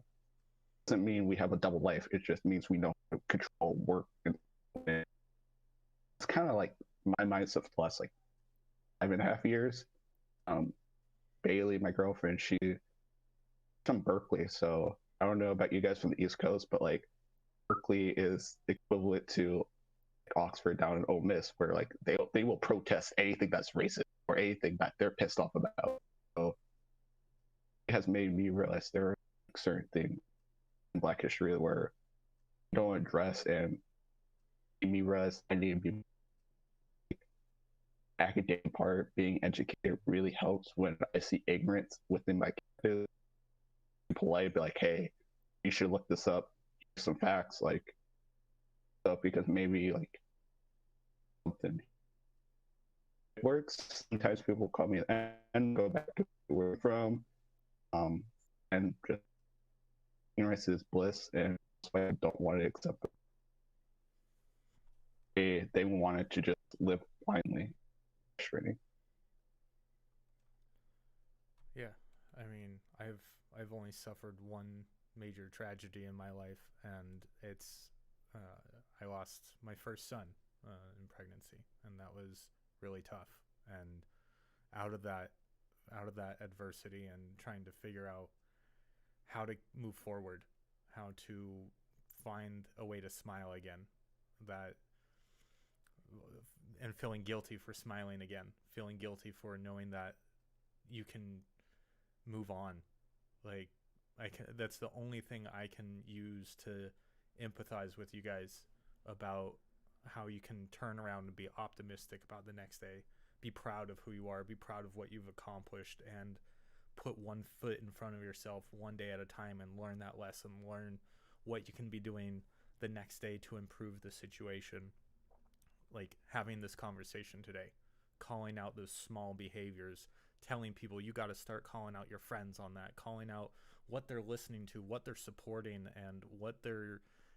Doesn't mean we have a double life. It just means we know how to control work. And it's kind of like my mindset for the last like 5.5 years. Bailey, my girlfriend, she's from Berkeley, so I don't know about you guys from the East Coast, but like Berkeley is equivalent to like, Oxford down in Ole Miss, where like they will protest anything that's racist or anything that they're pissed off about. So it has made me realize there are certain things in Black history where you don't address, and made me realize I need to be academic part. Being educated really helps when I see ignorance within my campus. Be polite, be like, hey, you should look this up, some facts, like stuff, because maybe like something works. Sometimes people call me and go back to where I'm from, and just ignorance is bliss, and that's why I don't want to accept it. They wanted to just live blindly. Frustrating. Yeah, I mean, I've only suffered one major tragedy in my life, and it's I lost my first son in pregnancy, and that was really tough. And out of that adversity and trying to figure out how to move forward, how to find a way to smile again, that and feeling guilty for smiling again, feeling guilty for knowing that you can move on. Like, that's the only thing I can use to empathize with you guys about how you can turn around and be optimistic about the next day, be proud of who you are, be proud of what you've accomplished, and put one foot in front of yourself one day at a time and learn that lesson, learn what you can be doing the next day to improve the situation. Like having this conversation today, calling out those small behaviors, telling people you got to start calling out your friends on that, calling out what they're listening to, what they're supporting, and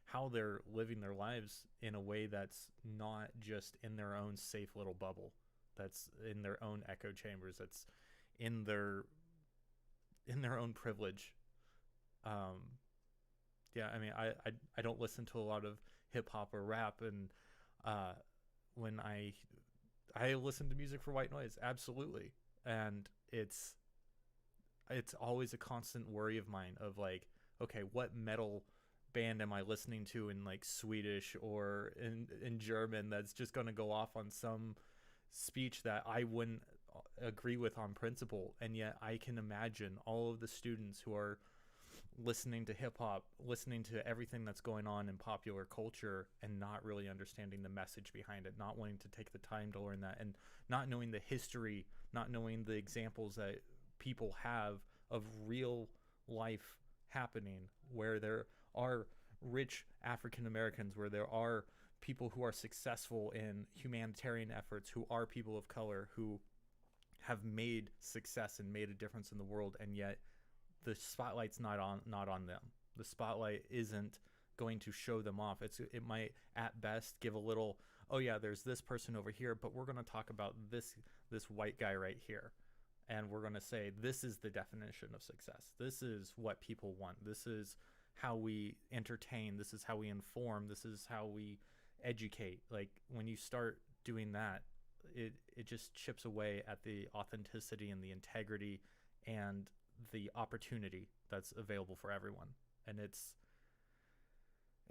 how they're living their lives in a way that's not just in their own safe little bubble, that's in their own echo chambers, that's in their own privilege. Yeah, I mean, I don't listen to a lot of hip hop or rap, and when I I listen to music for white noise, absolutely. And it's always a constant worry of mine of like, okay, what metal band am I listening to in like Swedish or in German that's just going to go off on some speech that I wouldn't agree with on principle. And yet I can imagine all of the students who are listening to hip hop, listening to everything that's going on in popular culture and not really understanding the message behind it, not wanting to take the time to learn that, and not knowing the history, not knowing the examples that people have of real life happening where there are rich African Americans, where there are people who are successful in humanitarian efforts, who are people of color, who have made success and made a difference in the world, and yet the spotlight's not on them. The spotlight isn't going to show them off. It might at best give a little, oh yeah, there's this person over here, but we're going to talk about this white guy right here. And we're going to say, this is the definition of success. This is what people want. This is how we entertain. This is how we inform. This is how we educate. Like, when you start doing that, it just chips away at the authenticity and the integrity and the opportunity that's available for everyone. And it's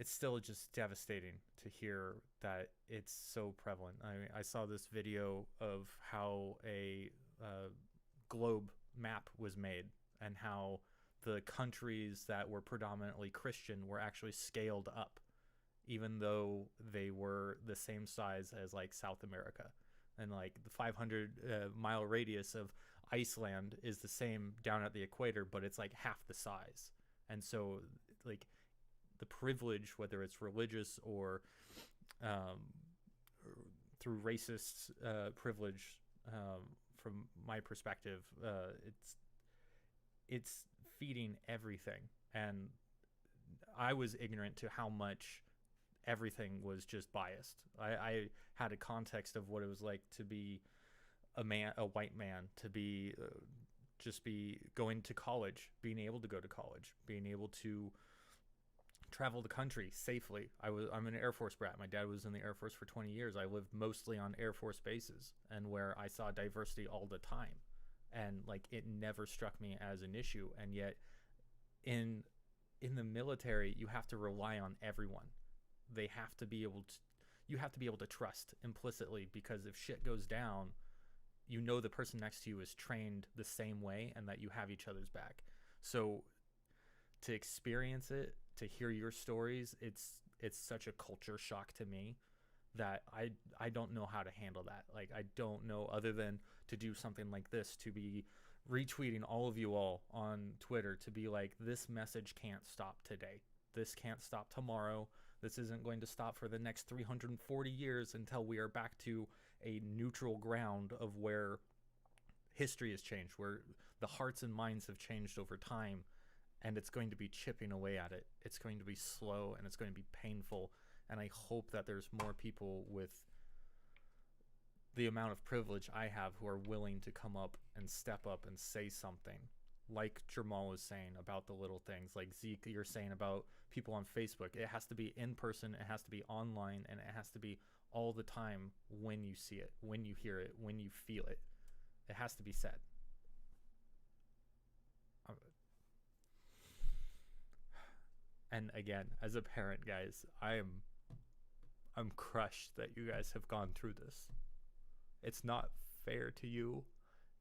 still just devastating to hear that it's so prevalent. I saw this video of how a globe map was made and how the countries that were predominantly Christian were actually scaled up, even though they were the same size as like South America. And like the 500 mile radius of Iceland is the same down at the equator, but it's like half the size. And so like the privilege, whether it's religious or through racist privilege, from my perspective, it's feeding everything. And I was ignorant to how much everything was just biased. I had a context of what it was like to be a white man, to be just be going to college, being able to go to college, being able to travel the country safely. I'm an Air Force brat. My dad was in the Air Force for 20 years. I lived mostly on Air Force bases, and where I saw diversity all the time, and like it never struck me as an issue. And yet in the military, you have to rely on everyone. They have to be able to, you have to be able to trust implicitly, because if shit goes down, you know the person next to you is trained the same way and that you have each other's back. So to experience it, to hear your stories, it's such a culture shock to me that I don't know how to handle that. Like, I don't know, other than to do something like this, to be retweeting all of you all on Twitter, to be like, this message can't stop today. This can't stop tomorrow. This isn't going to stop for the next 340 years until we are back to a neutral ground of where history has changed, where the hearts and minds have changed over time, and it's going to be chipping away at it. It's going to be slow and it's going to be painful. And I hope that there's more people with the amount of privilege I have who are willing to come up and step up and say something, like Jamal was saying about the little things, like Zeke, you're saying about people on Facebook. It has to be in person, it has to be online, and it has to be all the time when you see it, when you hear it, when you feel it. It has to be said. And again, as a parent, guys, I'm crushed that you guys have gone through this. It's not fair to you,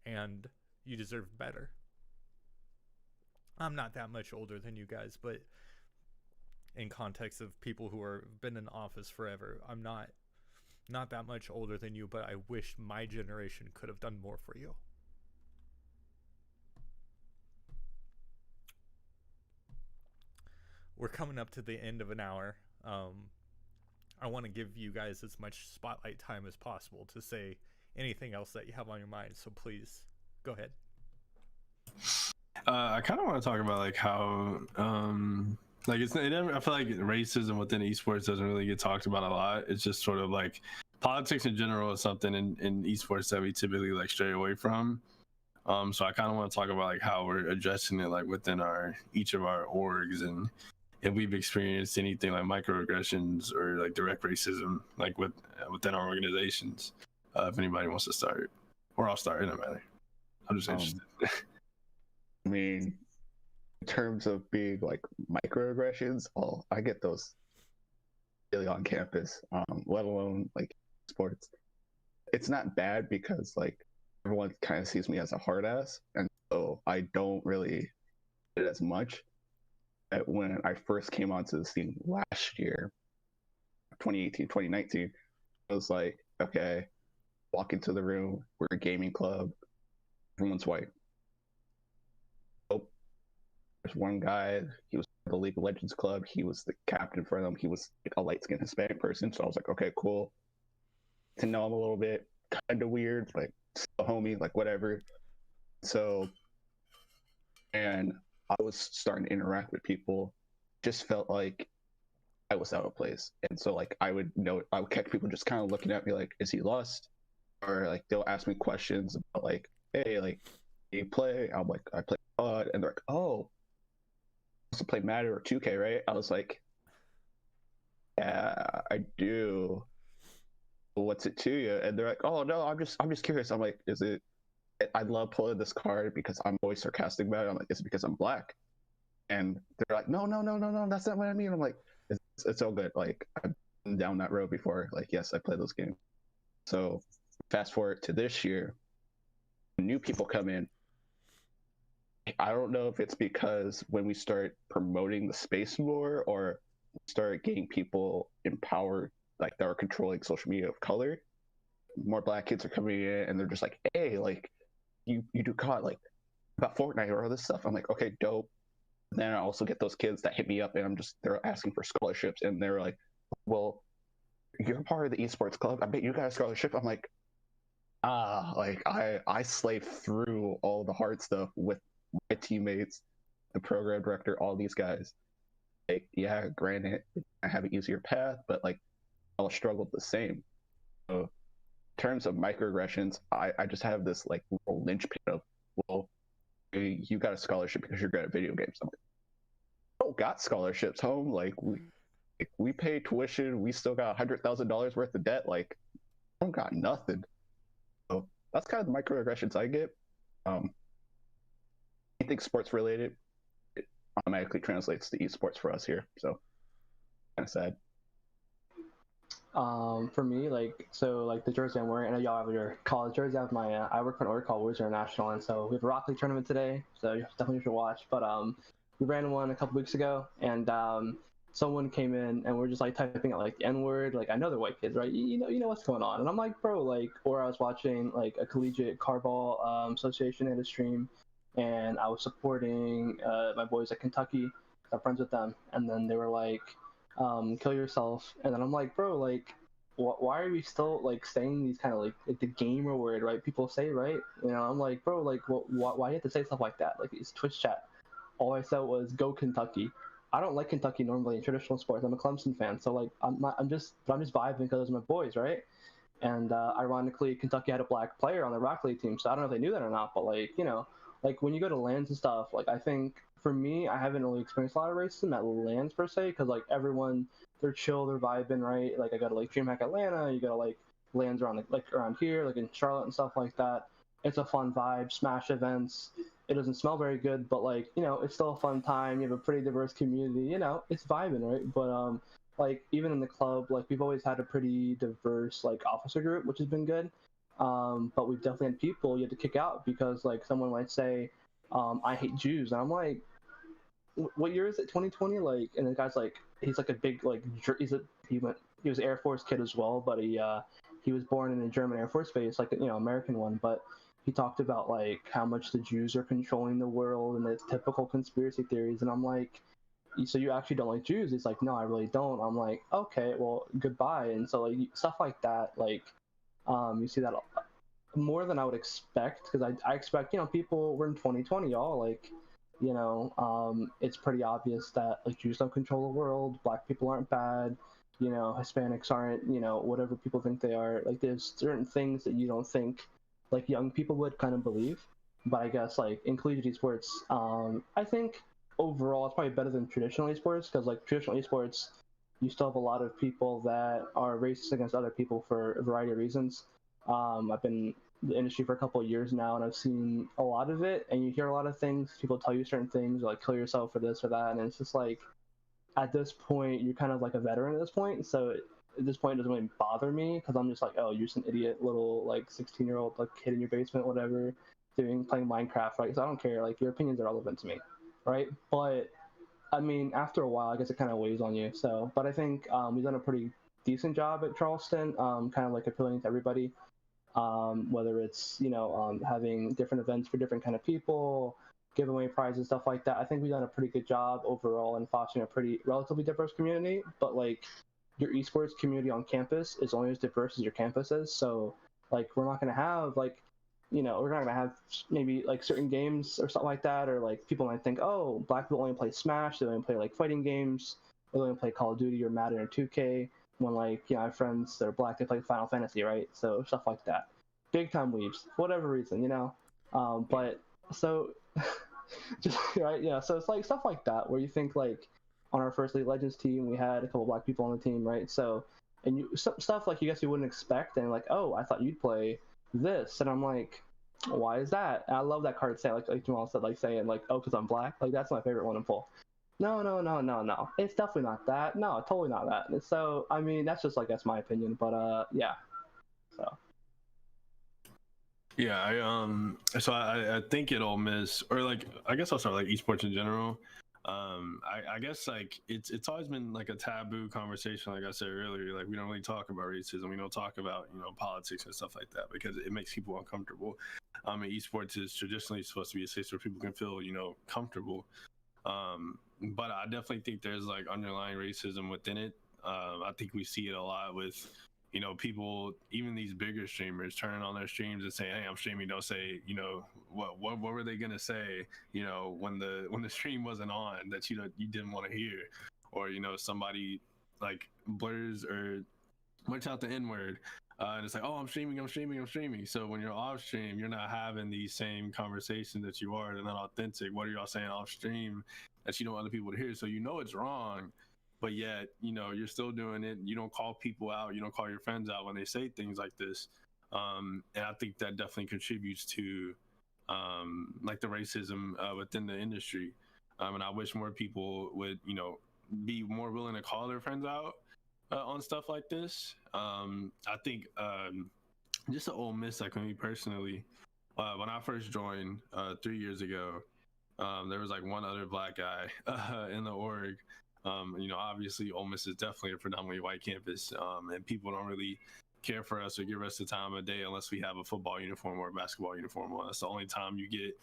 and you deserve better. I'm not that much older than you guys, but in context of people who are been in office forever, I'm not that much older than you, but I wish my generation could have done more for you. We're coming up to the end of an hour. I want to give you guys as much spotlight time as possible to say anything else that you have on your mind. So please go ahead. I kind of want to talk about like how like I feel like racism within esports doesn't really get talked about a lot. It's just sort of like politics in general is something in esports that we typically like stray away from. So I kind of want to talk about like how we're addressing it like within each of our orgs, and if we've experienced anything like microaggressions or like direct racism like within our organizations. if anybody wants to start, or I'll start in a matter. I'm just interested. I mean, in terms of being like microaggressions, I get those really on campus, let alone like sports. It's not bad because like everyone kind of sees me as a hard ass, and so I don't really get it as much. But when I first came onto the scene last year, 2018, 2019, I was like, okay, walk into the room, we're a gaming club, everyone's white. Oh, there's one guy, he was the League of Legends club, he was the captain for them, he was like a light-skinned Hispanic person, so I was like, okay, cool. To know him a little bit, kind of weird, like still homie, like whatever. So, and I was starting to interact with people, just felt like I was out of place. And so like I would catch people just kind of looking at me like, is he lost? Or like they'll ask me questions about like, hey, like, do you play? I'm like, I play COD, and they're like, oh, you also play Madden or 2K, right? I was like, yeah, I do. What's it to you? And they're like, oh no, I'm just curious. I'm like, is it? I love pulling this card because I'm always sarcastic about it. I'm like, is it because I'm black? And they're like, no, that's not what I mean. I'm like, it's all good. Like I've been down that road before. Like yes, I play those games. So fast forward to this year, new people come in. I don't know if it's because when we start promoting the space more or start getting people empowered, like that are controlling social media of color, more black kids are coming in and they're just like, hey, like you do COD, like about Fortnite or all this stuff. I'm like, okay, dope. And then I also get those kids that hit me up and they're asking for scholarships and they're like, well, you're part of the esports club. I bet you got a scholarship. I'm like, like I slaved through all the hard stuff with my teammates, the program director, all these guys. Like, yeah, granted, I have an easier path, but like I'll struggle the same. So in terms of microaggressions, I just have this like little linchpin of, well, you got a scholarship because you're good at video games. I'm like, I don't got scholarships home. Like we pay tuition, we still got $100,000 worth of debt. Like I don't got nothing. So that's kind of the microaggressions I get. Anything sports related, it automatically translates to esports for us here. So kind of sad. For me, like, so like the jersey I'm wearing, I know y'all have your college jersey. I have my, I work for an org called Wizards International, and so we have a Rocket League tournament today, so you definitely should watch. But we ran one a couple weeks ago, and someone came in and we're just like typing out like the N-word. Like I know they're white kids, right? You know what's going on. And I'm like, bro, like, or I was watching like a collegiate carball association at a stream, and I was supporting my boys at Kentucky. I'm friends with them, and then they were like, kill yourself. And then I'm like, bro, like, why are we still like saying these kind of like the gamer word, right? People say, right? You know, I'm like, bro, like, why do you have to say stuff like that? Like, it's Twitch chat. All I said was go Kentucky. I don't like Kentucky normally in traditional sports. I'm a Clemson fan, so like I'm just vibing because those are my boys, right? And ironically, Kentucky had a black player on the Rock League team, so I don't know if they knew that or not. But like, you know, like when you go to lands and stuff, like I think for me, I haven't really experienced a lot of racism at lands per se, because like everyone, they're chill, they're vibing, right? Like I go to like DreamHack Atlanta, you go to like lands around like around here, like in Charlotte and stuff like that. It's a fun vibe, smash events. It doesn't smell very good, but like, you know, it's still a fun time. You have a pretty diverse community, you know, it's vibing, right? But like even in the club, like we've always had a pretty diverse like officer group, which has been good. But we've definitely had people you have to kick out because like someone might say, I hate Jews, and I'm like, what year is it? 2020? Like, and the guy's like, he's like a big like he was an Air Force kid as well, but he was born in a German Air Force base, like, you know, American one, but he talked about like how much the Jews are controlling the world and the typical conspiracy theories, and I'm like, so you actually don't like Jews? He's like, no, I really don't. I'm like, okay, well, goodbye. And so like stuff like that, like you see that more than I would expect, because I expect, you know, people, we're in 2020, y'all, like, you know, it's pretty obvious that like Jews don't control the world, black people aren't bad, you know, Hispanics aren't, you know, whatever people think they are. Like there's certain things that you don't think like young people would kind of believe. But I guess like in collegiate esports, I think overall it's probably better than traditional esports, because like traditional esports, you still have a lot of people that are racist against other people for a variety of reasons. I've been in the industry for a couple of years now, and I've seen a lot of it. And you hear a lot of things. People tell you certain things, like kill yourself for this or that, and it's just like at this point you're kind of like a veteran at this point. So at this point it doesn't really bother me because I'm just like, oh, you're just an idiot little like 16-year-old like kid in your basement, whatever, playing Minecraft, right? So I don't care. Like your opinions are relevant to me, right? But I mean, after a while, I guess it kind of weighs on you. So, but I think we've done a pretty decent job at Charleston, kind of like appealing to everybody. Whether it's having different events for different kind of people, give away prizes, stuff like that. I think we've done a pretty good job overall in fostering a pretty relatively diverse community. But like your esports community on campus is only as diverse as your campus is. So like we're not gonna have like we're not gonna have maybe like certain games or something like that, or like people might think, oh, black people only play Smash, they only play like fighting games, they only play Call of Duty or Madden or 2K. When like I have friends that are black, they play Final Fantasy, right? So stuff like that. Big time weebs, for whatever reason. But so just right, yeah. So it's like stuff like that where you think like on our first League of Legends team, we had a couple black people on the team, right? So and stuff like you guess you wouldn't expect, and like, oh, I thought you'd play this, and I'm like, why is that? And I love that card say like Jamal said, like saying like, oh, because I'm black. Like that's my favorite one in full. No, no, no, no, no. It's definitely not that. No, totally not that. And so I mean, that's just like that's my opinion. But yeah. So. Yeah, I think at Ole Miss, or like I guess I'll start like esports in general. I guess like it's always been like a taboo conversation, like I said earlier. Like we don't really talk about racism, we don't talk about politics and stuff like that because it makes people uncomfortable. And esports is traditionally supposed to be a space where people can feel comfortable. But I definitely think there's like underlying racism within it. I think we see it a lot with people, even these bigger streamers turning on their streams and saying, hey, I'm streaming. Don't say, what were they gonna say, when the stream wasn't on that you didn't want to hear, or somebody like blurs or blurts out the N-word, and it's like, oh, I'm streaming. So when you're off stream, you're not having these same conversations that you are. They're not authentic. What are y'all saying off stream that you don't want other people to hear? So it's wrong, but yet you're still doing it. You don't call people out, you don't call your friends out when they say things like this, and I think that definitely contributes to like the racism within the industry, and I wish more people would be more willing to call their friends out on stuff like this. I think just an Ole Miss, like me personally, when I first joined 3 years ago, there was like one other black guy in the org. Obviously Ole Miss is definitely a predominantly white campus, and people don't really care for us or give us the time of day unless we have a football uniform or a basketball uniform on. That's the only time you get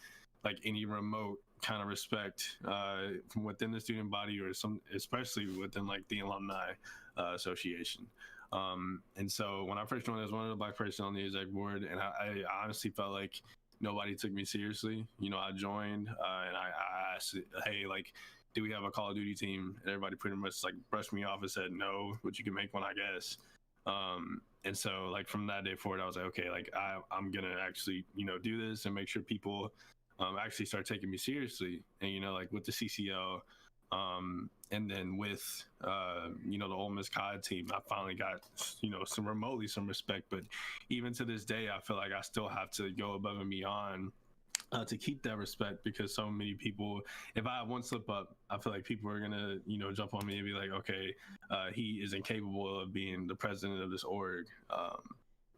like any remote kind of respect from within the student body, or especially within like the alumni association. And so when I first joined, I was one of the black person on the exec board, and I honestly felt like nobody took me seriously. I joined and I asked, hey, like, do we have a Call of Duty team? And everybody pretty much like brushed me off and said no, but you can make one, I guess. And so like from that day forward, I was like, okay, like I'm gonna actually do this and make sure people actually start taking me seriously. And like with the CCL, and then with the Ole Miss COD team, I finally got some respect. But even to this day, I feel like I still have to go above and beyond to keep that respect, because so many people, if I have one slip up, I feel like people are gonna jump on me and be like, okay, he is incapable of being the president of this org,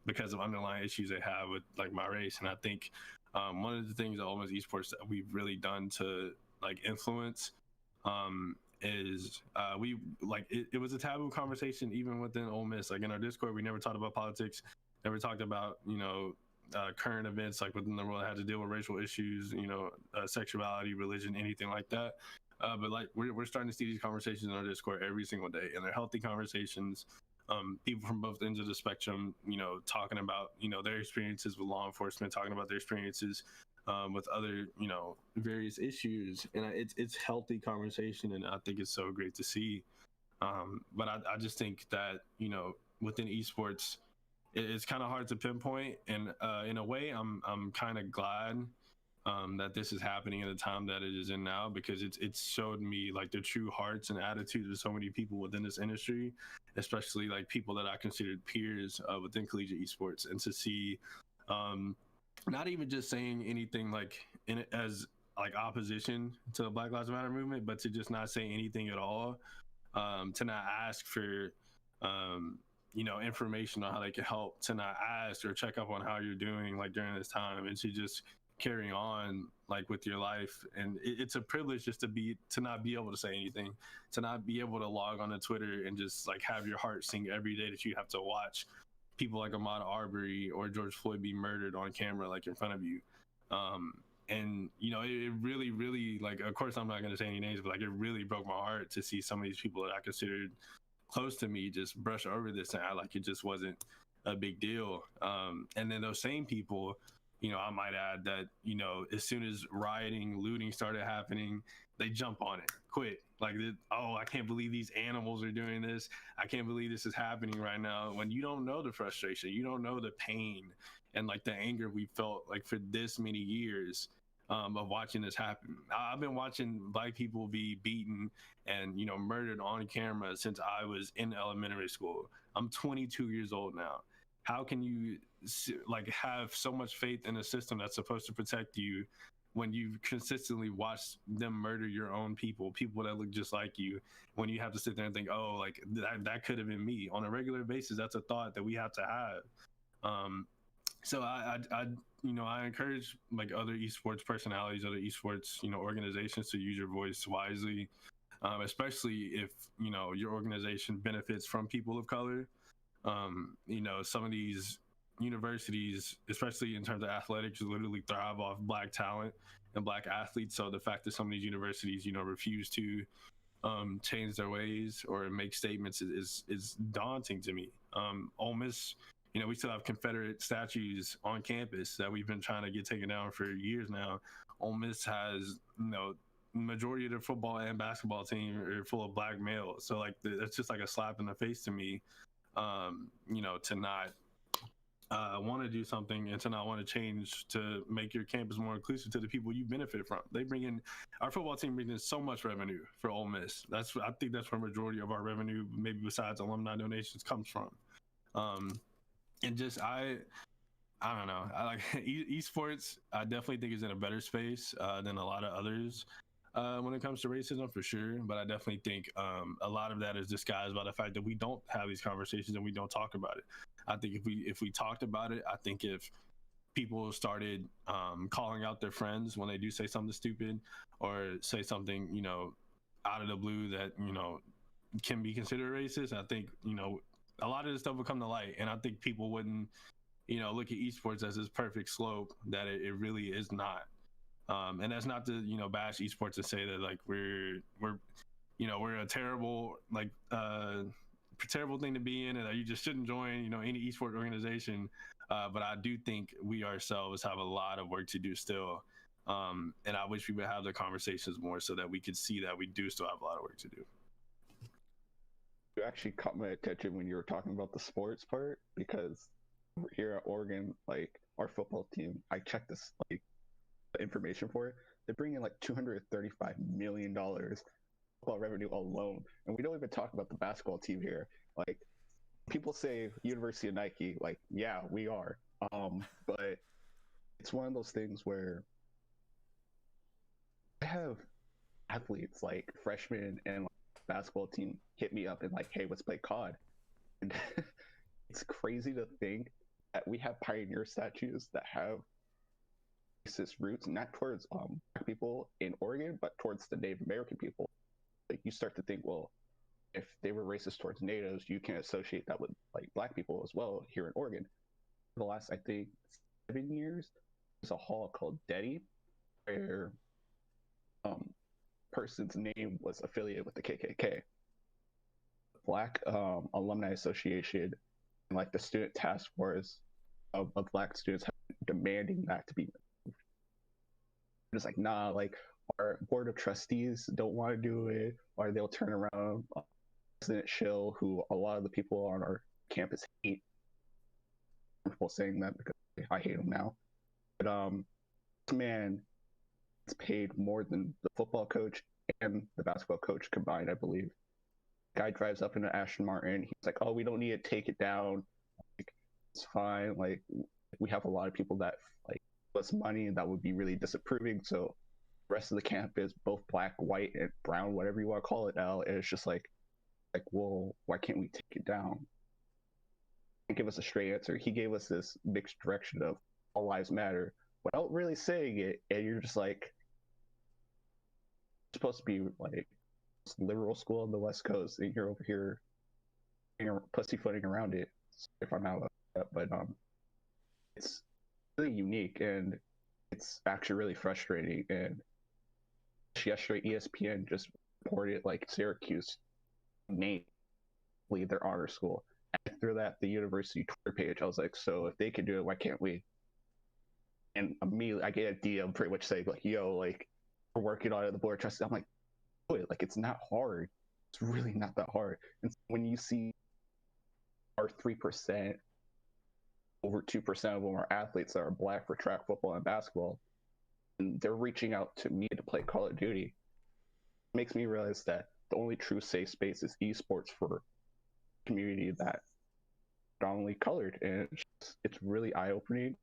because of underlying issues they have with like my race. And I think one of the things that Ole Miss esports that we've really done to like influence is we like it was a taboo conversation even within Ole Miss. Like in our Discord, we never talked about politics, never talked about current events like within the world that had to deal with racial issues, sexuality, religion, anything like that. But like we're starting to see these conversations in our Discord every single day, and they're healthy conversations. People from both ends of the spectrum, talking about their experiences with law enforcement, talking about their experiences with other various issues, and it's healthy conversation, and I think it's so great to see. But I just think that within esports, it's kind of hard to pinpoint, and in a way I'm kind of glad that this is happening in the time that it is in now, because it's showed me like the true hearts and attitudes of so many people within this industry, especially like people that I considered peers within collegiate esports, and to see not even just saying anything like in it as like opposition to the Black Lives Matter movement, but to just not say anything at all, to not ask for information on how they can help, to not ask or check up on how you're doing like during this time, and to just carry on like with your life. And it's a privilege just to not be able to say anything, to not be able to log on to Twitter and just like have your heart sing every day that you have to watch people like Ahmaud Arbery or George Floyd be murdered on camera like in front of you. And it really, really, like, of course I'm not going to say any names, but like it really broke my heart to see some of these people that I considered close to me just brush over this and act like it just wasn't a big deal. And then those same people, I might add that, as soon as rioting, looting started happening, they jump on it quick. Like, oh, I can't believe these animals are doing this. I can't believe this is happening right now. When you don't know the frustration, you don't know the pain and like the anger we felt like for this many years of watching this happen. I've been watching Black people be beaten and murdered on camera since I was in elementary school. I'm 22 years old now. How can you like have so much faith in a system that's supposed to protect you when you've consistently watched them murder your own people that look just like you, when you have to sit there and think, oh, like that could have been me on a regular basis? That's a thought that we have to have. So I encourage like other esports personalities, other esports organizations to use your voice wisely, especially if your organization benefits from people of color. Some of these universities, especially in terms of athletics, literally thrive off Black talent and Black athletes. So the fact that some of these universities refuse to change their ways or make statements is daunting to me. Ole Miss, we still have Confederate statues on campus that we've been trying to get taken down for years now. Ole Miss has, majority of their football and basketball team are full of Black males. So like that's just like a slap in the face to me, to not want to do something and to not want to change to make your campus more inclusive to the people you benefit from. Our football team brings in so much revenue for Ole Miss. I think that's where majority of our revenue, maybe besides alumni donations, comes from. And just I don't know. I like esports. I definitely think is in a better space than a lot of others when it comes to racism, for sure. But I definitely think a lot of that is disguised by the fact that we don't have these conversations and we don't talk about it. I think if we talked about it, I think if people started calling out their friends when they do say something stupid or say something out of the blue that can be considered racist, I think a lot of this stuff would come to light, and I think people wouldn't look at esports as this perfect slope that it really is not. And that's not to bash esports and say that like we're a terrible terrible thing to be in and that you just shouldn't join any esports organization. But I do think we ourselves have a lot of work to do still. And I wish we would have the conversations more so that we could see that we do still have a lot of work to do. You actually caught my attention when you were talking about the sports part, because here at Oregon, like our football team, I checked this like information for it. They're bringing like $235 million football revenue alone, and we don't even talk about the basketball team here. Like people say University of Nike, like yeah, we are, but it's one of those things where I have athletes like freshmen and basketball team hit me up and like, hey, let's play COD. And it's crazy to think that we have pioneer statues that have racist roots, not towards Black people in Oregon, but towards the Native American people. Like you start to think, well, if they were racist towards natives, you can associate that with like Black people as well here in Oregon. For the last, I think, 7 years, there's a hall called Detty where person's name was affiliated with the KKK. Black Alumni Association and like the student task force of Black students demanding that to be moved. It's like, nah, like our board of trustees don't want to do it, or they'll turn around. President Schill, who a lot of the people on our campus hate, I'm comfortable saying that because I hate him now. But this man is paid more than the football coach and the basketball coach combined, I believe. Guy drives up in an Aston Martin. He's like, "Oh, we don't need to take it down. Like, it's fine. Like, we have a lot of people that like less money and that would be really disapproving. So the rest of the camp is both black, white, and brown, whatever you want to call it now. And it's just like, well, why can't we take it down?" He gave us a straight answer. He gave us this mixed direction of all lives matter without really saying it, and you're just like, supposed to be like liberal school on the West Coast, and you're over here, pussyfooting around it. If I'm out of that, but it's really unique and it's actually really frustrating. And yesterday, ESPN just reported like Syracuse named their honor school. After that, the university Twitter page, I was like, so if they can do it, why can't we? And immediately I get a DM pretty much saying like, yo, like we're working on it, the board of trustees. I'm like, do it. Like, it's not hard. It's really not that hard. And when you see our 3%, over 2% of them are athletes that are black for track, football, and basketball, and they're reaching out to me to play Call of Duty, it makes me realize that the only true safe space is esports for a community that predominantly colored, and it's really eye-opening.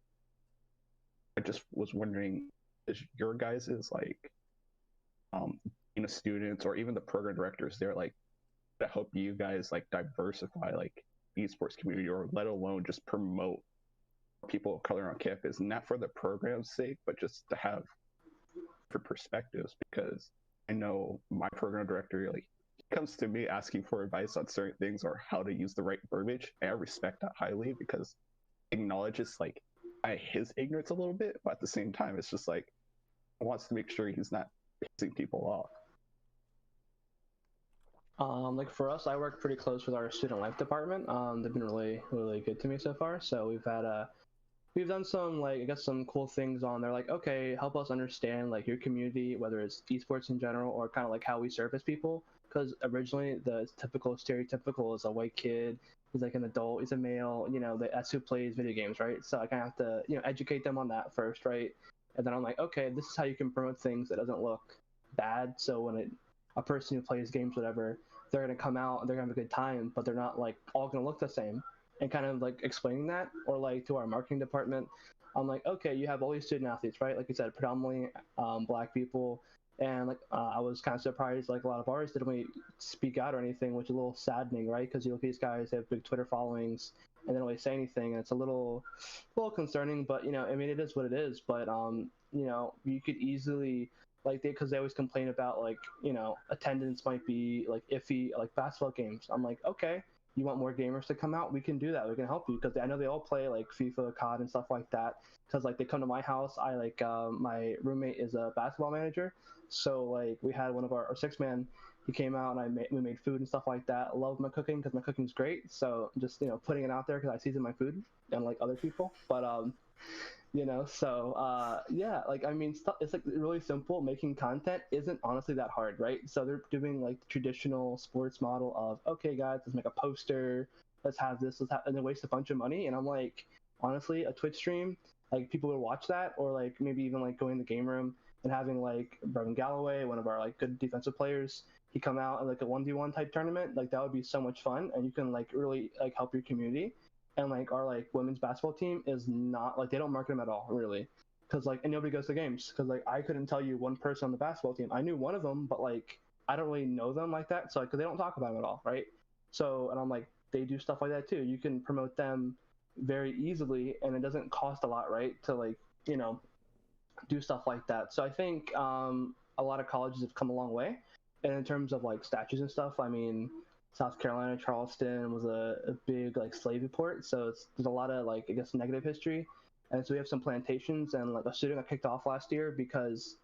I just was wondering, is your guys is like students or even the program directors there like to help you guys like diversify like esports community, or let alone just promote people of color on campus, not for the program's sake but just to have for perspectives? Because I know my program director, like, he comes to me asking for advice on certain things or how to use the right verbiage, and I respect that highly because it acknowledges like his ignorance a little bit, but at the same time it's just like he wants to make sure he's not pissing people off. Like for us, I work pretty close with our student life department. They've been really, really good to me so far. So we've done some like I guess some cool things on there. Like, okay, help us understand like your community, whether it's esports in general or kind of like how we service people. Because originally the typical stereotypical is a white kid, he's like an adult, he's a male, that's who plays video games, right? So I kind of have to educate them on that first, right? And then I'm like, okay, this is how you can promote things that doesn't look bad. So when a person who plays games, whatever, they're gonna come out and they're gonna have a good time, but they're not like all gonna look the same. And kind of like explaining that, or like to our marketing department, I'm like, okay, you have all these student athletes, right? Like you said, predominantly black people, and like I was kind of surprised, like a lot of ours didn't really speak out or anything, which is a little saddening, right? Because you look at these guys, they have big Twitter followings, and they don't really say anything, and it's a little concerning. But I mean, it is what it is. But you could easily like because they always complain about like attendance might be like iffy like basketball games. I'm like, okay, you want more gamers to come out, we can do that, we can help you, because I know they all play like FIFA, COD, and stuff like that, because like they come to my house. I like my roommate is a basketball manager, so like we had one of our 6-man, he came out and we made food and stuff like that. I love my cooking because my cooking's great, so just putting it out there because I season my food unlike other people. But yeah, like I mean, it's like really simple. Making content isn't honestly that hard, right? So they're doing like the traditional sports model of, okay guys, let's make a poster, let's have this, and then waste a bunch of money. And I'm like, honestly, a Twitch stream, like people would watch that, or like maybe even like going in the game room and having like Brevin Galloway, one of our like good defensive players, he come out in like a 1v1 type tournament. Like that would be so much fun, and you can like really like help your community. And like our like women's basketball team is not like, they don't market them at all really, because like, and nobody goes to games, because like I couldn't tell you one person on the basketball team. I knew one of them, but like I don't really know them like that, so like, 'cause they don't talk about them at all, right? So, and I'm like, they do stuff like that too. You can promote them very easily, and it doesn't cost a lot, right, to like do stuff like that. So I think a lot of colleges have come a long way, and in terms of like statues and stuff, I mean, South Carolina, Charleston was a big like slave port, so there's a lot of like I guess negative history, and so we have some plantations, and like a student got kicked off last year because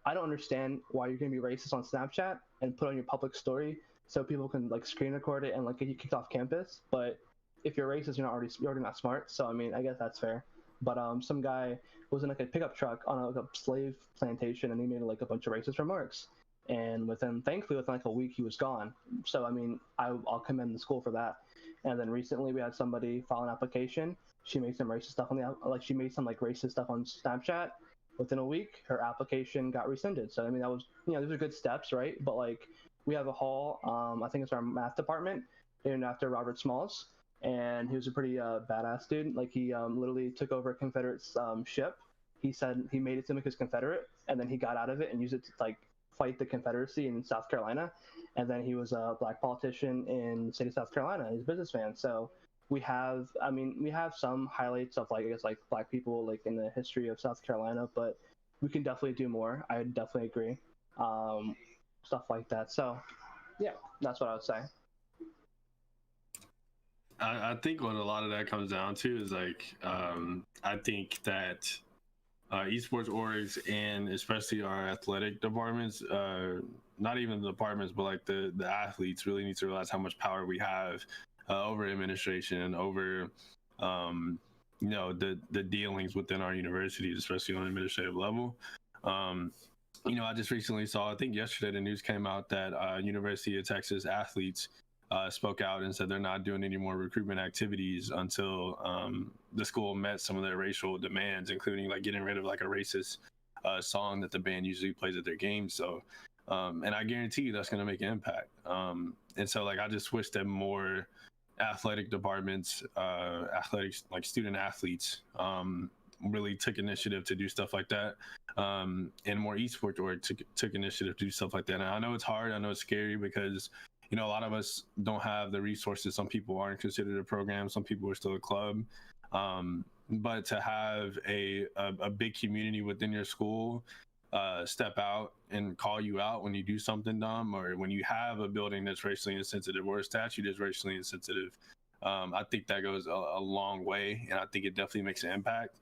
I don't understand why you're gonna be racist on Snapchat and put on your public story so people can like screen record it and like get you kicked off campus. But if you're racist, you're already not smart. So I mean, I guess that's fair. But some guy was in like a pickup truck on like a slave plantation, and he made like a bunch of racist remarks, and thankfully within like a week he was gone. So I mean, I'll commend the school for that. And then recently we had somebody file an application. She made some racist stuff she made some like racist stuff on Snapchat. Within a week her application got rescinded. So I mean, that was these are good steps, right? But like we have a hall. I think it's our math department, named after Robert Smalls, and he was a pretty badass dude. Like he literally took over a Confederate ship. He said he made it to make us Confederate, and then he got out of it and used it to like fight the Confederacy in South Carolina. And then he was a black politician in the state of South Carolina. He's a businessman. So we have, I mean, we have some highlights of like, I guess, like black people like in the history of South Carolina, but we can definitely do more. I definitely agree. Stuff like that. So yeah, that's what I would say. I think what a lot of that comes down to is like, I think that esports orgs and especially our athletic departments, not even the departments, but like the athletes really need to realize how much power we have over administration and over, the dealings within our universities, especially on an administrative level. I just recently saw, I think yesterday, the news came out that University of Texas athletes spoke out and said they're not doing any more recruitment activities until the school met some of their racial demands, including like getting rid of like a racist song that the band usually plays at their games. So, and I guarantee you that's going to make an impact. And so like, I just wish that more athletic departments, athletics, like student athletes, really took initiative to do stuff like that. And more esports or took initiative to do stuff like that. And I know it's hard. I know it's scary because a lot of us don't have the resources. Some people aren't considered a program. Some people are still a club. But to have a big community within your school step out and call you out when you do something dumb, or when you have a building that's racially insensitive or a statue that's racially insensitive, I think that goes a long way, and I think it definitely makes an impact.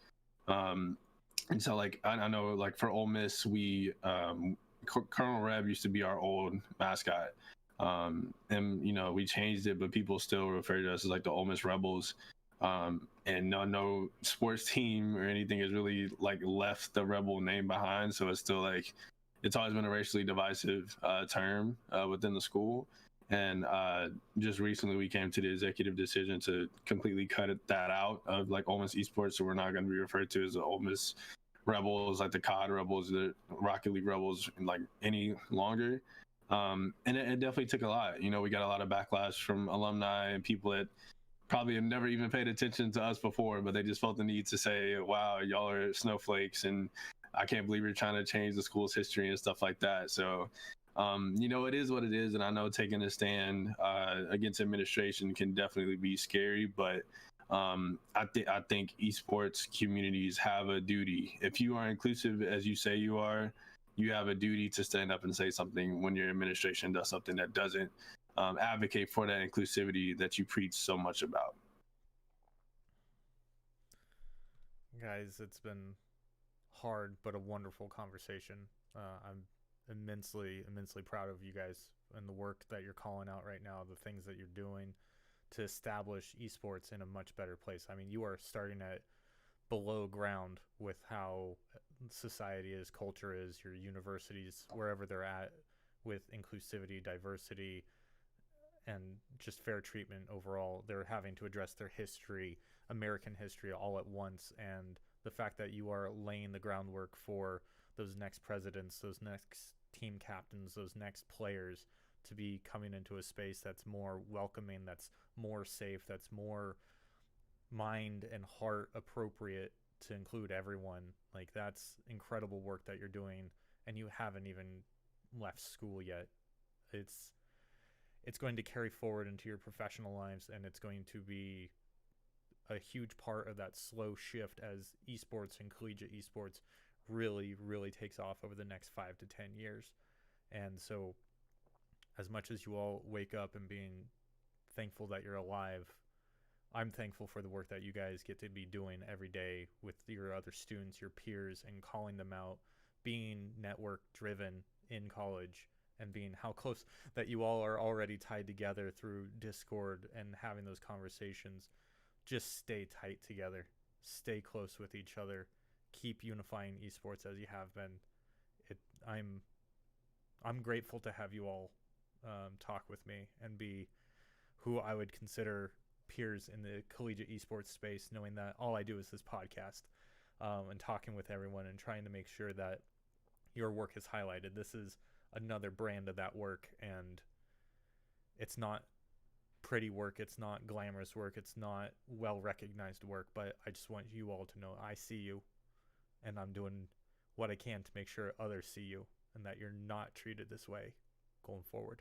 And so, like, I know, like, for Ole Miss, we Colonel Reb used to be our old mascot. And we changed it, but people still refer to us as like the Ole Miss Rebels. And no sports team or anything has really like left the Rebel name behind, so it's still like it's always been a racially divisive term within the school. And just recently we came to the executive decision to completely cut that out of like Ole Miss Esports, so we're not going to be referred to as the Ole Miss Rebels, like the COD Rebels, the Rocket League Rebels, like any longer. And it definitely took a lot. We got a lot of backlash from alumni and people that probably have never even paid attention to us before, but they just felt the need to say, wow, y'all are snowflakes, and I can't believe you're trying to change the school's history and stuff like that. So, it is what it is. And I know taking a stand against administration can definitely be scary, but I think esports communities have a duty. If you are inclusive, as you say you are, you have a duty to stand up and say something when your administration does something that doesn't advocate for that inclusivity that you preach so much about. Guys, it's been hard but a wonderful conversation. I'm immensely proud of you guys and the work that you're calling out right now, the things that you're doing to establish esports in a much better place. I mean, you are starting at below ground with how society is, culture is, your universities, wherever they're at, with inclusivity, diversity, and just fair treatment overall. They're having to address their history, American history, all at once. And the fact that you are laying the groundwork for those next presidents, those next team captains, those next players to be coming into a space that's more welcoming, that's more safe, that's more mind and heart appropriate to include everyone. Like, that's incredible work that you're doing, and you haven't even left school yet. It's going to carry forward into your professional lives, and it's going to be a huge part of that slow shift as esports and collegiate esports really takes off over the next 5 to 10 years. And so, as much as you all wake up and being thankful that you're alive, I'm thankful for the work that you guys get to be doing every day with your other students, your peers, and calling them out, being network driven in college, and being how close that you all are already tied together through Discord and having those conversations. Just stay tight together, stay close with each other, keep unifying esports as you have been. I'm grateful to have you all talk with me and be who I would consider peers in the collegiate esports space, knowing that all I do is this podcast, and talking with everyone and trying to make sure that your work is highlighted. This is another brand of that work, and it's not pretty work, it's not glamorous work, it's not well recognized work, but I just want you all to know I see you, and I'm doing what I can to make sure others see you and that you're not treated this way going forward.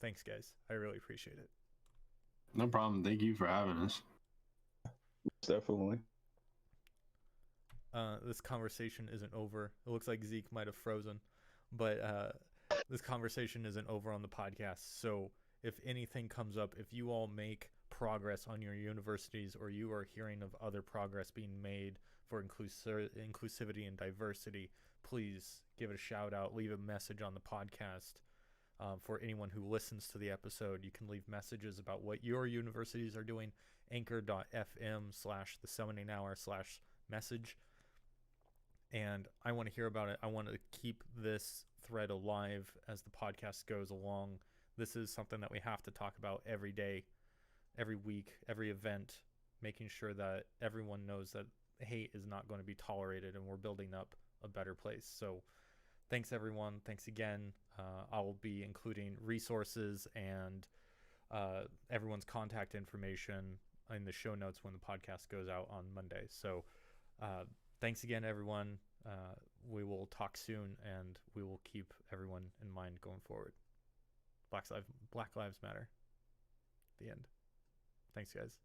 Thanks, guys. I really appreciate it. No problem. Thank you for having us. Definitely. This conversation isn't over. It looks like Zeke might have frozen, but this conversation isn't over on the podcast. So if anything comes up, if you all make progress on your universities, or you are hearing of other progress being made for inclusivity and diversity, please give it a shout out, leave a message on the podcast. For anyone who listens to the episode, you can leave messages about what your universities are doing. Anchor.fm/the summoning hour/message. And I want to hear about it. I want to keep this thread alive as the podcast goes along. This is something that we have to talk about every day, every week, every event, making sure that everyone knows that hate is not going to be tolerated and we're building up a better place. So thanks, everyone. Thanks again. I will be including resources and everyone's contact information in the show notes when the podcast goes out on Monday. So thanks again, everyone. We will talk soon, and we will keep everyone in mind going forward. Black Lives Matter. The end. Thanks, guys.